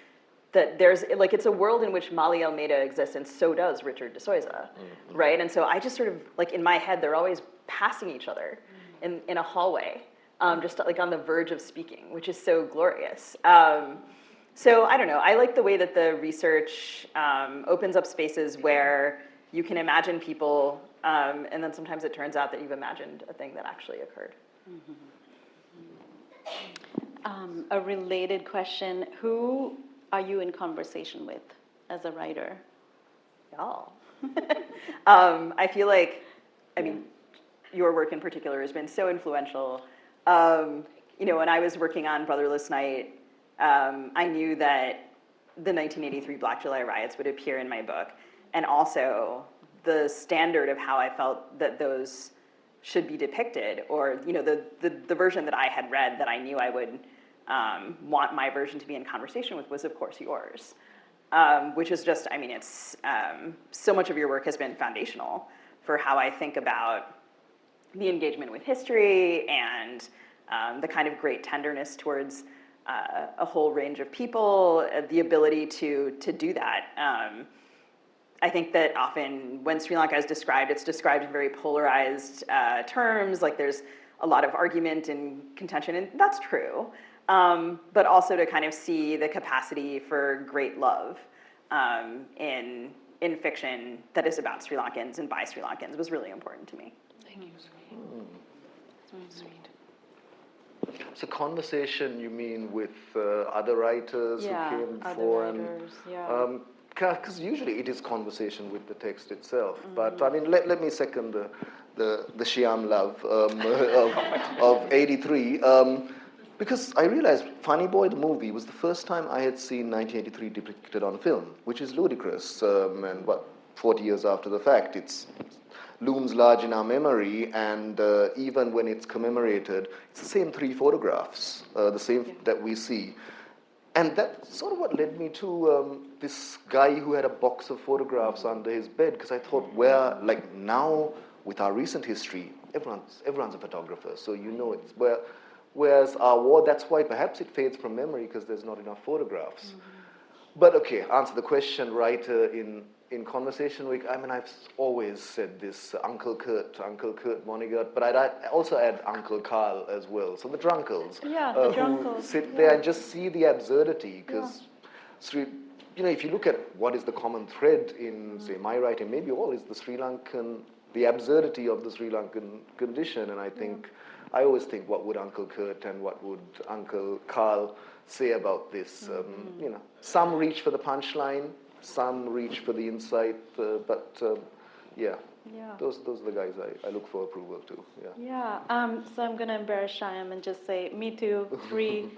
that there's, it's a world in which Maali Almeida exists, and so does Richard de Soisa, right? And so I just sort of, in my head, they're always passing each other in a hallway. Just on the verge of speaking, which is so glorious. So I don't know, I like the way that the research opens up spaces where you can imagine people, and then sometimes it turns out that you've imagined a thing that actually occurred. A related question, who are you in conversation with as a writer? Y'all. I feel like, your work in particular has been so influential. When I was working on Brotherless Night, I knew that the 1983 Black July riots would appear in my book, and also the standard of how I felt that those should be depicted, or the version that I had read that I knew I would want my version to be in conversation with was, of course, yours, which is just, it's so much of your work has been foundational for how I think about the engagement with history and the kind of great tenderness towards a whole range of people, the ability to do that. I think that often when Sri Lanka is described, it's described in very polarized terms, like there's a lot of argument and contention, and that's true. But also to kind of see the capacity for great love in fiction that is about Sri Lankans and by Sri Lankans was really important to me. Thank you, Sweet. So conversation, you mean with other writers who came before? Because usually it is conversation with the text itself. But I mean, let me second the Shyam love of 83. Because I realized Funny Boy, the movie, was the first time I had seen 1983 depicted on film, which is ludicrous. And 40 years after the fact, it's looms large in our memory, and even when it's commemorated, it's the same 3 photographs, the same that we see. And that's sort of what led me to this guy who had a box of photographs under his bed, because I thought, like now, with our recent history, everyone's a photographer, so you know it's whereas our war, that's why perhaps it fades from memory, because there's not enough photographs. But okay, answer the question, writer in conversation week. I mean, I've always said this, Uncle Kurt Vonnegut, but I'd also add Uncle Carl as well. So the drunkles, the drunkles, who sit there and just see the absurdity, because if you look at what is the common thread in, say, my writing, maybe all is the absurdity of the Sri Lankan condition, and I think, I always think, what would Uncle Kurt and what would Uncle Carl say about this? Some reach for the punchline, some reach for the insight, but those are the guys I look for approval to. So I'm going to embarrass Shyam and just say, me too, 3.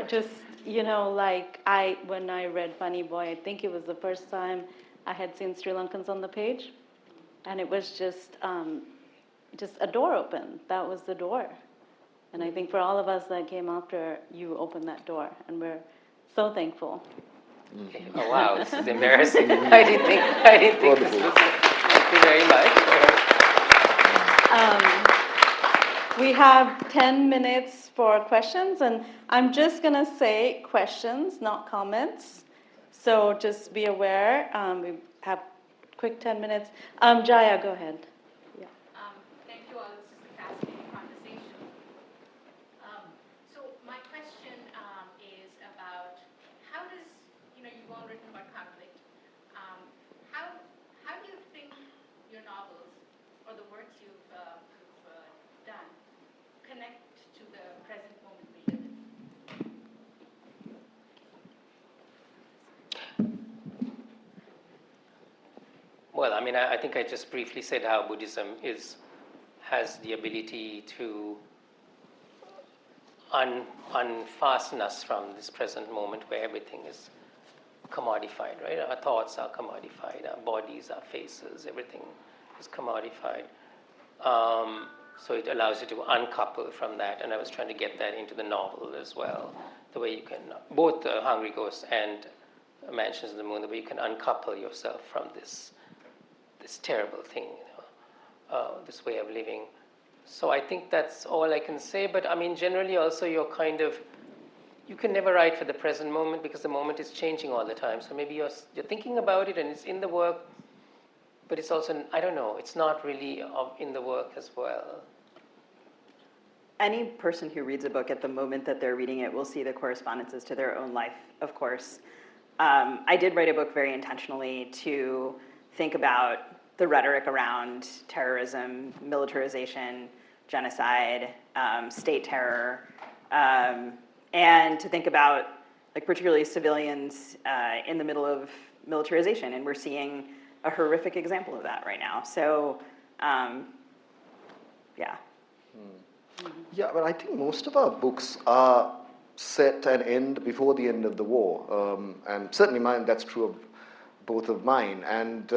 Just, when I read Funny Boy, I think it was the first time I had seen Sri Lankans on the page, and it was just a door open. That was the door. And I think for all of us that came after, you opened that door, and we're so thankful. Oh wow, this is embarrassing. I didn't think this was. Thank you very much. We have 10 minutes for questions, and I'm just going to say questions, not comments. So just be aware. We have quick 10 minutes. Jaya, go ahead. Thank you all. It's just a fascinating conversation. So my question is about how does, you've all written about conflict. How do you think your novels or the works you've done connect to the present moment we live in? Well, I mean, I think I just briefly said how Buddhism has the ability to unfasten us from this present moment where everything is commodified, right? Our thoughts are commodified, our bodies, our faces, everything is commodified. So it allows you to uncouple from that, and I was trying to get that into the novel as well. The way you can, both Hungry Ghosts and Mansions of the Moon, the way you can uncouple yourself from this terrible thing, this way of living. So I think that's all I can say, but I mean, generally also you can never write for the present moment because the moment is changing all the time. So maybe you're thinking about it and it's in the work, but it's also, I don't know, it's not really in the work as well. Any person who reads a book at the moment that they're reading it will see the correspondences to their own life, of course. I did write a book very intentionally to think about the rhetoric around terrorism, militarization, genocide, state terror, and to think about, particularly civilians in the middle of militarization, and we're seeing a horrific example of that right now. So, yeah. Yeah, but I think most of our books are set and end before the end of the war, and certainly that's true of both of mine, and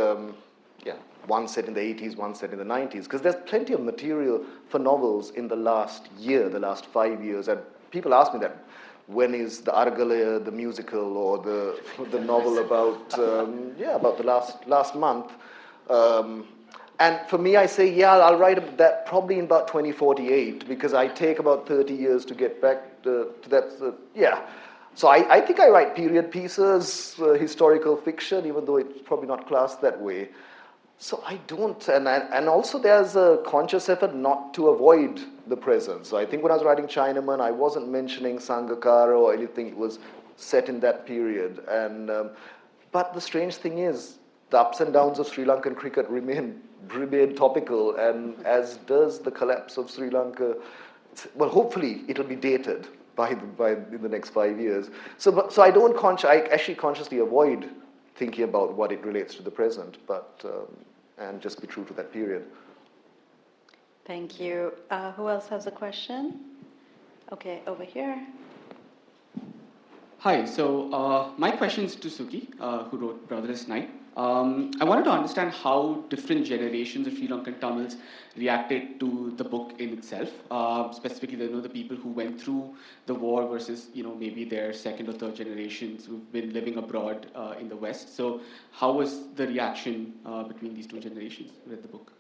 one set in the 80s, one set in the 90s, because there's plenty of material for novels in the last 5 years, and people ask me that, when is the Argalaya, the musical, or the novel about the last month? And for me, I say, I'll write that probably in about 2048, because I take about 30 years to get back to that. So I think I write period pieces, historical fiction, even though it's probably not classed that way. So I don't, and also there's a conscious effort not to avoid the present. So I think when I was writing Chinaman, I wasn't mentioning Sangakkara or anything. It was set in that period. But the strange thing is, the ups and downs of Sri Lankan cricket remain topical, and as does the collapse of Sri Lanka. Well, hopefully it'll be dated by in the next 5 years. So I don't I actually consciously avoid thinking about what it relates to the present, but and just be true to that period. Thank you. Who else has a question? Okay, over here. Hi, so my question is to Suki, who wrote Brotherless Night. I wanted to understand how different generations of Sri Lankan Tamils reacted to the book in itself. Specifically, the people who went through the war versus, maybe their second or third generations who've been living abroad in the West. So how was the reaction between these two generations who read the book?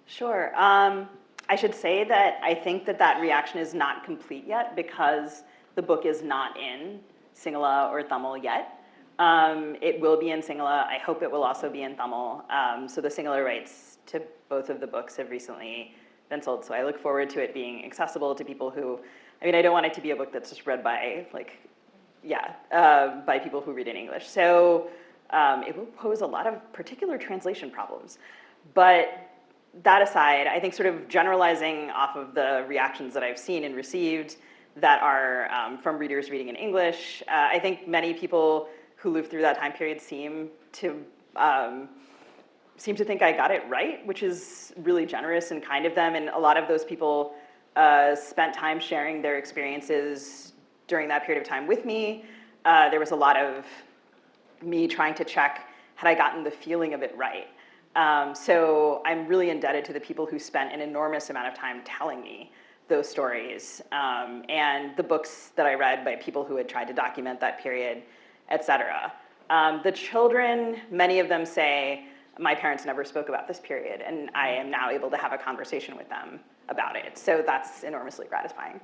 Sure. I should say that I think that reaction is not complete yet because the book is not in Sinhala or Tamil yet. It will be in Sinhala. I hope it will also be in Tamil. So the Sinhala rights to both of the books have recently been sold. So I look forward to it being accessible to people who, I don't want it to be a book that's just read by, by people who read in English. So it will pose a lot of particular translation problems. But that aside, I think sort of generalizing off of the reactions that I've seen and received that are from readers reading in English, I think many people who lived through that time period seem to think I got it right, which is really generous and kind of them. And a lot of those people spent time sharing their experiences during that period of time with me. There was a lot of me trying to check, had I gotten the feeling of it right? So I'm really indebted to the people who spent an enormous amount of time telling me those stories, and the books that I read by people who had tried to document that period, et cetera. The children, many of them say, my parents never spoke about this period, and I am now able to have a conversation with them about it. So that's enormously gratifying.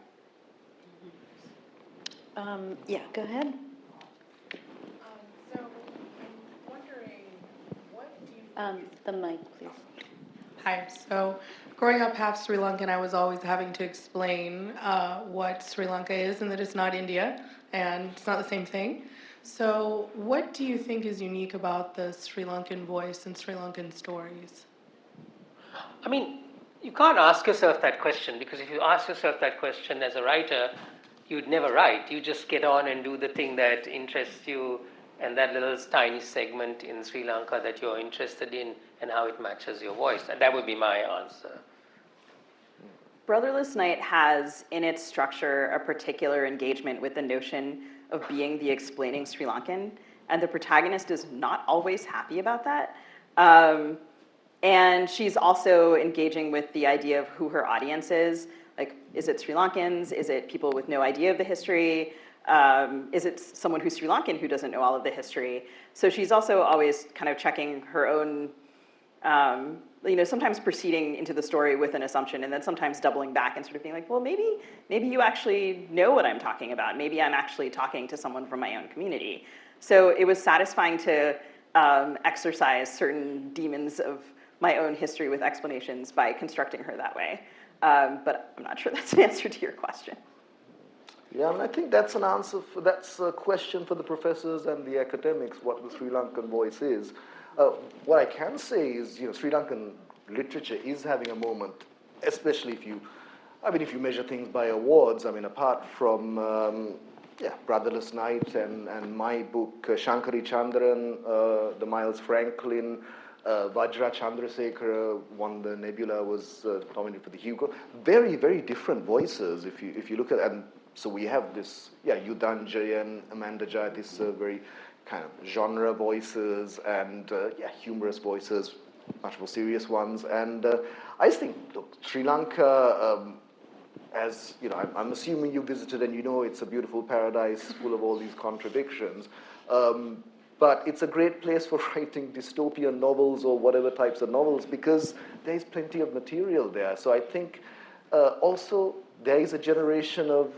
Yeah, go ahead. So I'm wondering, what do you think The mic, please. Hi. So growing up half Sri Lankan, I was always having to explain what Sri Lanka is and that it's not India and it's not the same thing. So what do you think is unique about the Sri Lankan voice and Sri Lankan stories? You can't ask yourself that question, because if you ask yourself that question as a writer, you'd never write. You just get on and do the thing that interests you and that little tiny segment in Sri Lanka that you're interested in and how it matches your voice. And that would be my answer. Brotherless Night has in its structure a particular engagement with the notion of being the explaining Sri Lankan, and the protagonist is not always happy about that. And she's also engaging with the idea of who her audience is. Like, is it Sri Lankans? Is it people with no idea of the history? Is it someone who's Sri Lankan who doesn't know all of the history? So she's also always kind of checking her own, sometimes proceeding into the story with an assumption and then sometimes doubling back and sort of being like, well, maybe you actually know what I'm talking about. Maybe I'm actually talking to someone from my own community. So it was satisfying to exercise certain demons of my own history with explanations by constructing her that way. But I'm not sure that's an answer to your question. Yeah, I think that's that's a question for the professors and the academics, what the Sri Lankan voice is. What I can say is, Sri Lankan literature is having a moment, especially if you measure things by awards. Apart from, Brotherless Night and my book, Shankari Chandran, the Miles Franklin, Vajra Chandrasekhara won the Nebula, was nominated for the Hugo. Very, very different voices if you look at it. And so we have this, Yudanjay and Amanda Jai, this very kind of genre voices and, humorous voices, much more serious ones. And I just think, look, Sri Lanka, as, I'm assuming you visited and it's a beautiful paradise full of all these contradictions. But it's a great place for writing dystopian novels or whatever types of novels because there's plenty of material there. So I think also there is a generation of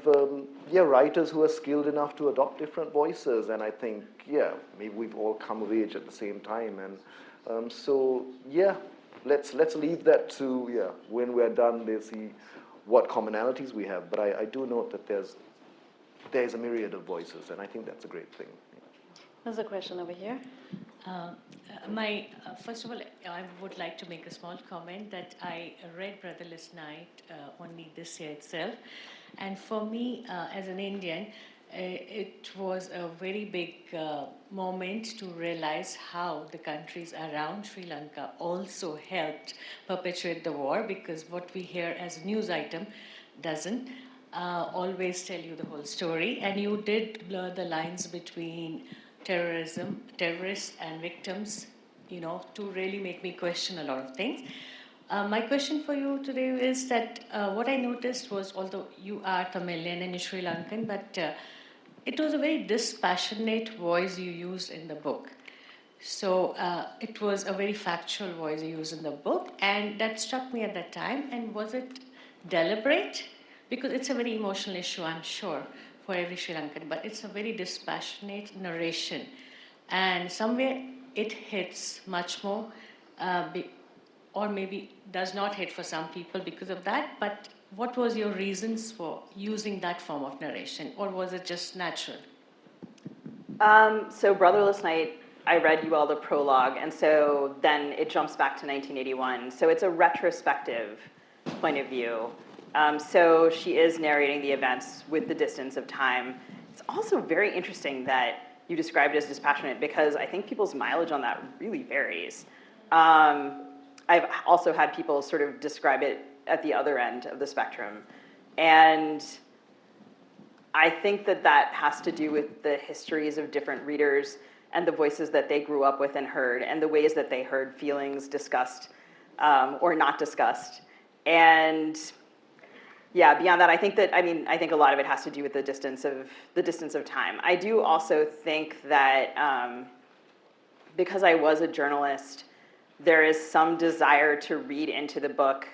writers who are skilled enough to adopt different voices, and I think maybe we've all come of age at the same time, and let's leave that to when we're done, they'll see what commonalities we have. But I do note that there's a myriad of voices, and I think that's a great thing. There's a question over here. First of all, I would like to make a small comment that I read Brotherless Night only this year itself. And for me, as an Indian, it was a very big moment to realize how the countries around Sri Lanka also helped perpetuate the war, because what we hear as a news item doesn't always tell you the whole story. And you did blur the lines between terrorists and victims, to really make me question a lot of things. My question for you today is that what I noticed was, although you are Tamilian and you're Sri Lankan, but it was a very dispassionate voice you used in the book. So it was a very factual voice you used in the book, and that struck me at that time. And was it deliberate? Because it's a very emotional issue, I'm sure, for every Sri Lankan, but it's a very dispassionate narration. And somewhere it hits much more, or maybe does not hit for some people because of that. But what was your reasons for using that form of narration, or was it just natural? So Brotherless Night, I read you all the prologue, and so then it jumps back to 1981. So it's a retrospective point of view. So she is narrating the events with the distance of time. It's also very interesting that you described it as dispassionate, because I think people's mileage on that really varies. I've also had people sort of describe it at the other end of the spectrum. And I think that has to do with the histories of different readers and the voices that they grew up with and heard, and the ways that they heard feelings discussed or not discussed. And beyond that, I think a lot of it has to do with the distance of time. I do also think that because I was a journalist, there is some desire to read into the book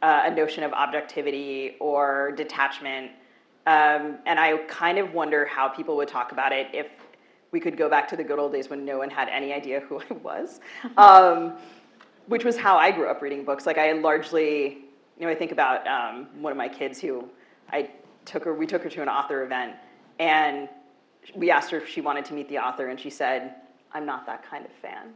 a notion of objectivity or detachment. And I kind of wonder how people would talk about it if we could go back to the good old days when no one had any idea who I was, which was how I grew up reading books. Like, I largely, I think about one of my kids who we took her to an author event, and we asked her if she wanted to meet the author, and she said, "I'm not that kind of fan."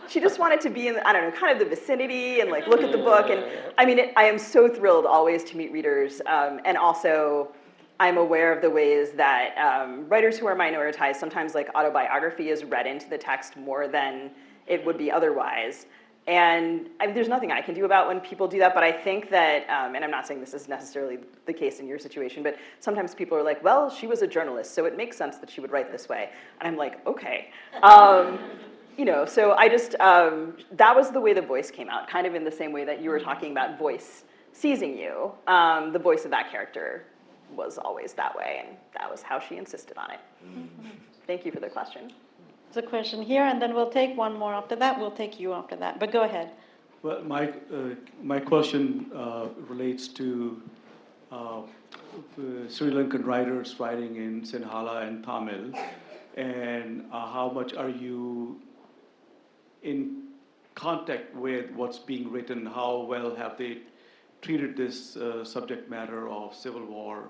She just wanted to be in, kind of the vicinity and like look at the book. And I am so thrilled always to meet readers. And also, I'm aware of the ways that writers who are minoritized, sometimes like autobiography is read into the text more than it would be otherwise. And there's nothing I can do about when people do that, but I think that, and I'm not saying this is necessarily the case in your situation, but sometimes people are like, well, she was a journalist, so it makes sense that she would write this way. And I'm like, okay. So I just, that was the way the voice came out, kind of in the same way that you were talking about voice seizing you. The voice of that character was always that way, and that was how she insisted on it. Mm-hmm. Thank you for the question. There's a question here, and then we'll take one more after that. We'll take you after that, but go ahead. Well, my question relates to Sri Lankan writers writing in Sinhala and Tamil, and how much are you in contact with what's being written? How well have they treated this subject matter of civil war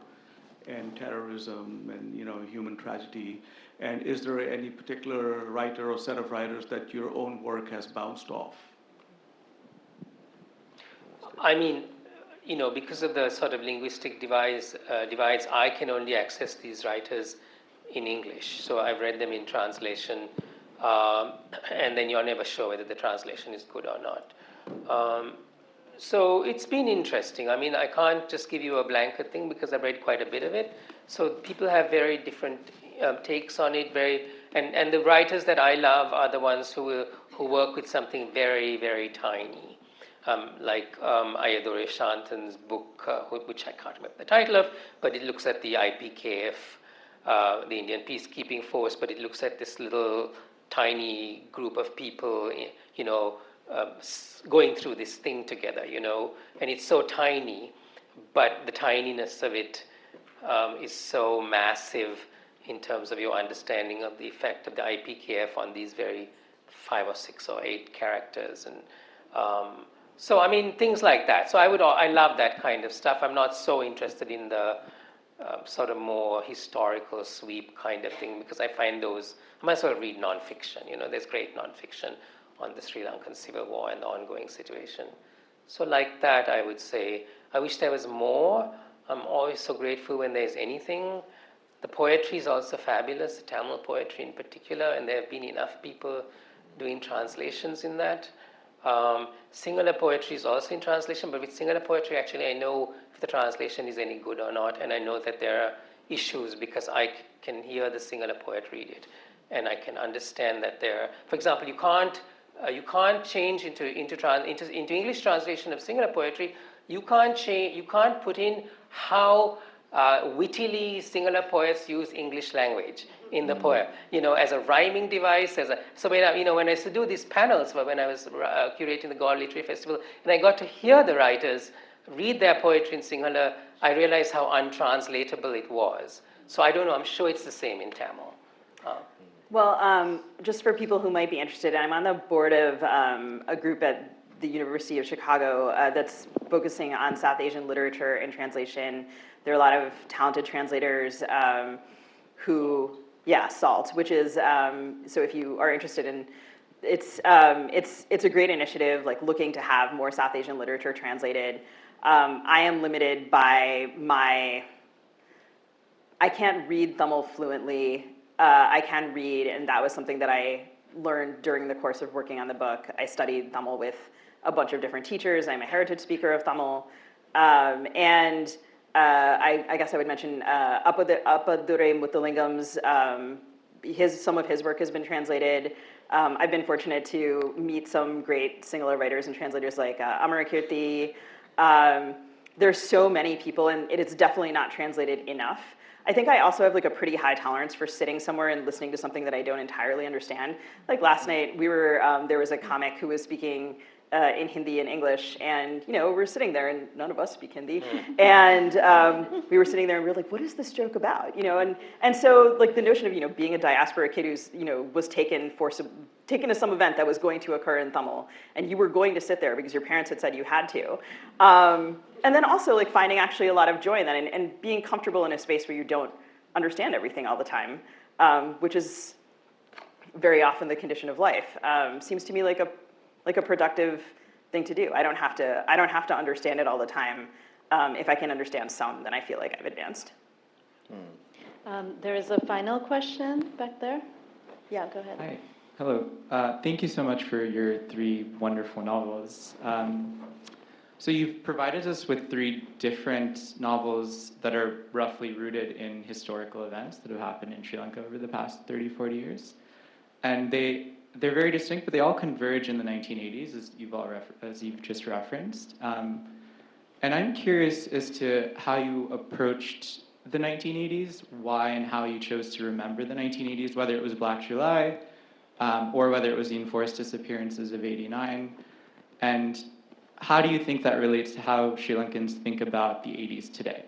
and terrorism and human tragedy? And is there any particular writer or set of writers that your own work has bounced off? Because of the sort of linguistic divides, I can only access these writers in English. So I've read them in translation, and then you're never sure whether the translation is good or not. So it's been interesting. I can't just give you a blanket thing because I've read quite a bit of it. So people have very different takes on it. And the writers that I love are the ones who work with something very, very tiny. Like Ayadore Shanthan's book, which I can't remember the title of, but it looks at the IPKF, the Indian Peacekeeping Force, but it looks at this little tiny group of people, going through this thing together, you know, and it's so tiny, but the tininess of it is so massive in terms of your understanding of the effect of the IPKF on these very 5 or 6 or 8 characters. And so, I mean, things like that. So I love that kind of stuff. I'm not so interested in the sort of more historical sweep kind of thing, because I find those, I might as well read nonfiction. You know, there's great nonfiction on the Sri Lankan Civil War and the ongoing situation. So like that, I would say, I wish there was more. I'm always so grateful when there's anything. The poetry is also fabulous, the Tamil poetry in particular, and there have been enough people doing translations in that. Sinhala poetry is also in translation, but with Sinhala poetry, actually, I know if the translation is any good or not, and I know that there are issues because I can hear the Sinhala poet read it, and I can understand that there. For example, you can't change into English translation of Sinhala poetry. You can't put in how wittily Sinhala poets use English language in the poem, you know, as a rhyming device. So when I used to do these panels, when I was curating the Galle Literary Festival, and I got to hear the writers read their poetry in Sinhala, I realized how untranslatable it was. So I don't know. I'm sure it's the same in Tamil. Well, just for people who might be interested, I'm on the board of a group at the University of Chicago that's focusing on South Asian literature and translation. There are a lot of talented translators who, SALT, which is, so if you are interested in, it's a great initiative, like looking to have more South Asian literature translated. I am limited by I can't read Tamil fluently. I can read, and that was something that I learned during the course of working on the book. I studied Tamil with a bunch of different teachers. I'm a heritage speaker of Tamil. And I guess I would mention Appadurai Muthulingam's, some of his work has been translated. I've been fortunate to meet some great Sinhala writers and translators like Amarakirti. There's so many people, and it is definitely not translated enough. I think I also have like a pretty high tolerance for sitting somewhere and listening to something that I don't entirely understand. Like last night, we were there was a comic who was speaking in Hindi and English, and we're sitting there, and none of us speak Hindi, and we were sitting there, and we were like, "What is this joke about?" And so like the notion of being a diaspora kid who's was taken to some event that was going to occur in Tamil, and you were going to sit there because your parents had said you had to. And then also like finding actually a lot of joy in that, and being comfortable in a space where you don't understand everything all the time, which is very often the condition of life. Seems to me like a productive thing to do. I don't have to understand it all the time. If I can understand some, then I feel like I've advanced. There is a final question back there. Yeah, go ahead. Hi. Hello. Thank you so much for your 3 wonderful novels. So you've provided us with 3 different novels that are roughly rooted in historical events that have happened in Sri Lanka over the past 30, 40 years. And they're very distinct, but they all converge in the 1980s, as you've just referenced. And I'm curious as to how you approached the 1980s, why and how you chose to remember the 1980s, whether it was Black July, or whether it was the enforced disappearances of '89. And how do you think that relates to how Sri Lankans think about the 80s today?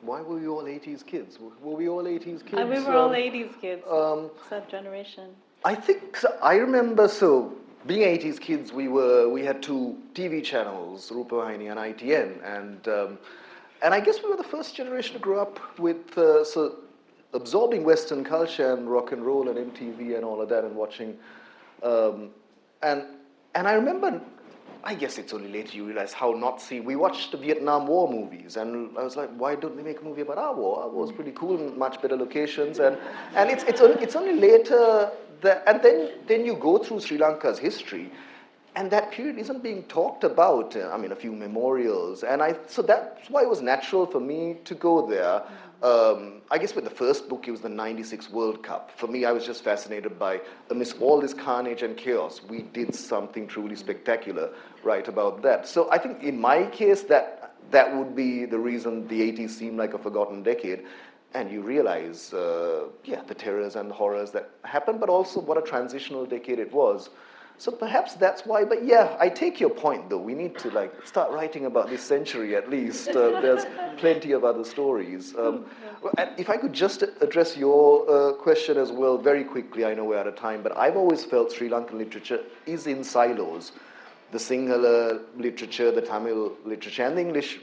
Why were we all 80s kids? Were we all 80s kids? We were all 80s kids, that generation. I think, so I remember, being 80s kids, we had 2 TV channels, Rupavahini and ITN, and I guess we were the first generation to grow up with, absorbing Western culture and rock and roll and MTV and all of that, and watching, and I remember, I guess it's only later you realize how we watched the Vietnam War movies, and I was like, why don't they make a movie about our war? Our war was pretty cool in much better locations, and it's only later that, and then you go through Sri Lanka's history, and that period isn't being talked about. A few memorials, and so that's why it was natural for me to go there. I guess with the first book, it was the '96 World Cup. For me, I was just fascinated by, amidst all this carnage and chaos, we did something truly spectacular right about that. So I think in my case, that would be the reason the 80s seemed like a forgotten decade. And you realize, the terrors and the horrors that happened, but also what a transitional decade it was. So perhaps that's why, but yeah, I take your point though. We need to start writing about this century at least. There's plenty of other stories. If I could just address your question as well very quickly, I know we're out of time, but I've always felt Sri Lankan literature is in silos. The Sinhala literature, the Tamil literature, and the English,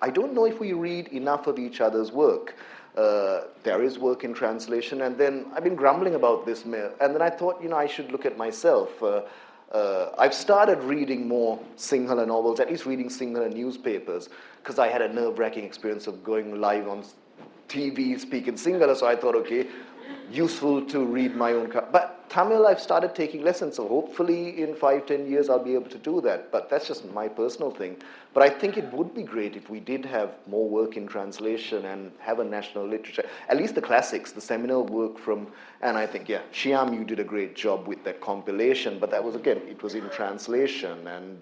I don't know if we read enough of each other's work. There is work in translation, and then I've been grumbling about this, and then I thought, I should look at myself. I've started reading more Sinhala novels, at least reading Sinhala newspapers, because I had a nerve-wracking experience of going live on TV speaking Sinhala, so I thought, okay, useful to read my own. But Tamil, I've started taking lessons, so hopefully in 5-10 years I'll be able to do that. But that's just my personal thing. But I think it would be great if we did have more work in translation and have a national literature, at least the classics, the seminal work from, and I think, Shyam, you did a great job with that compilation, but that was, again, it was in translation. And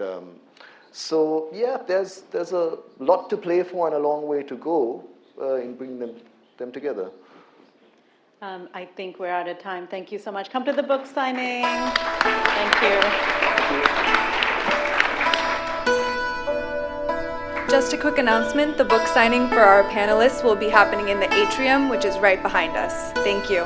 there's a lot to play for and a long way to go in bringing them together. I think we're out of time. Thank you so much. Come to the book signing. Thank you. Just a quick announcement, the book signing for our panelists will be happening in the atrium, which is right behind us. Thank you.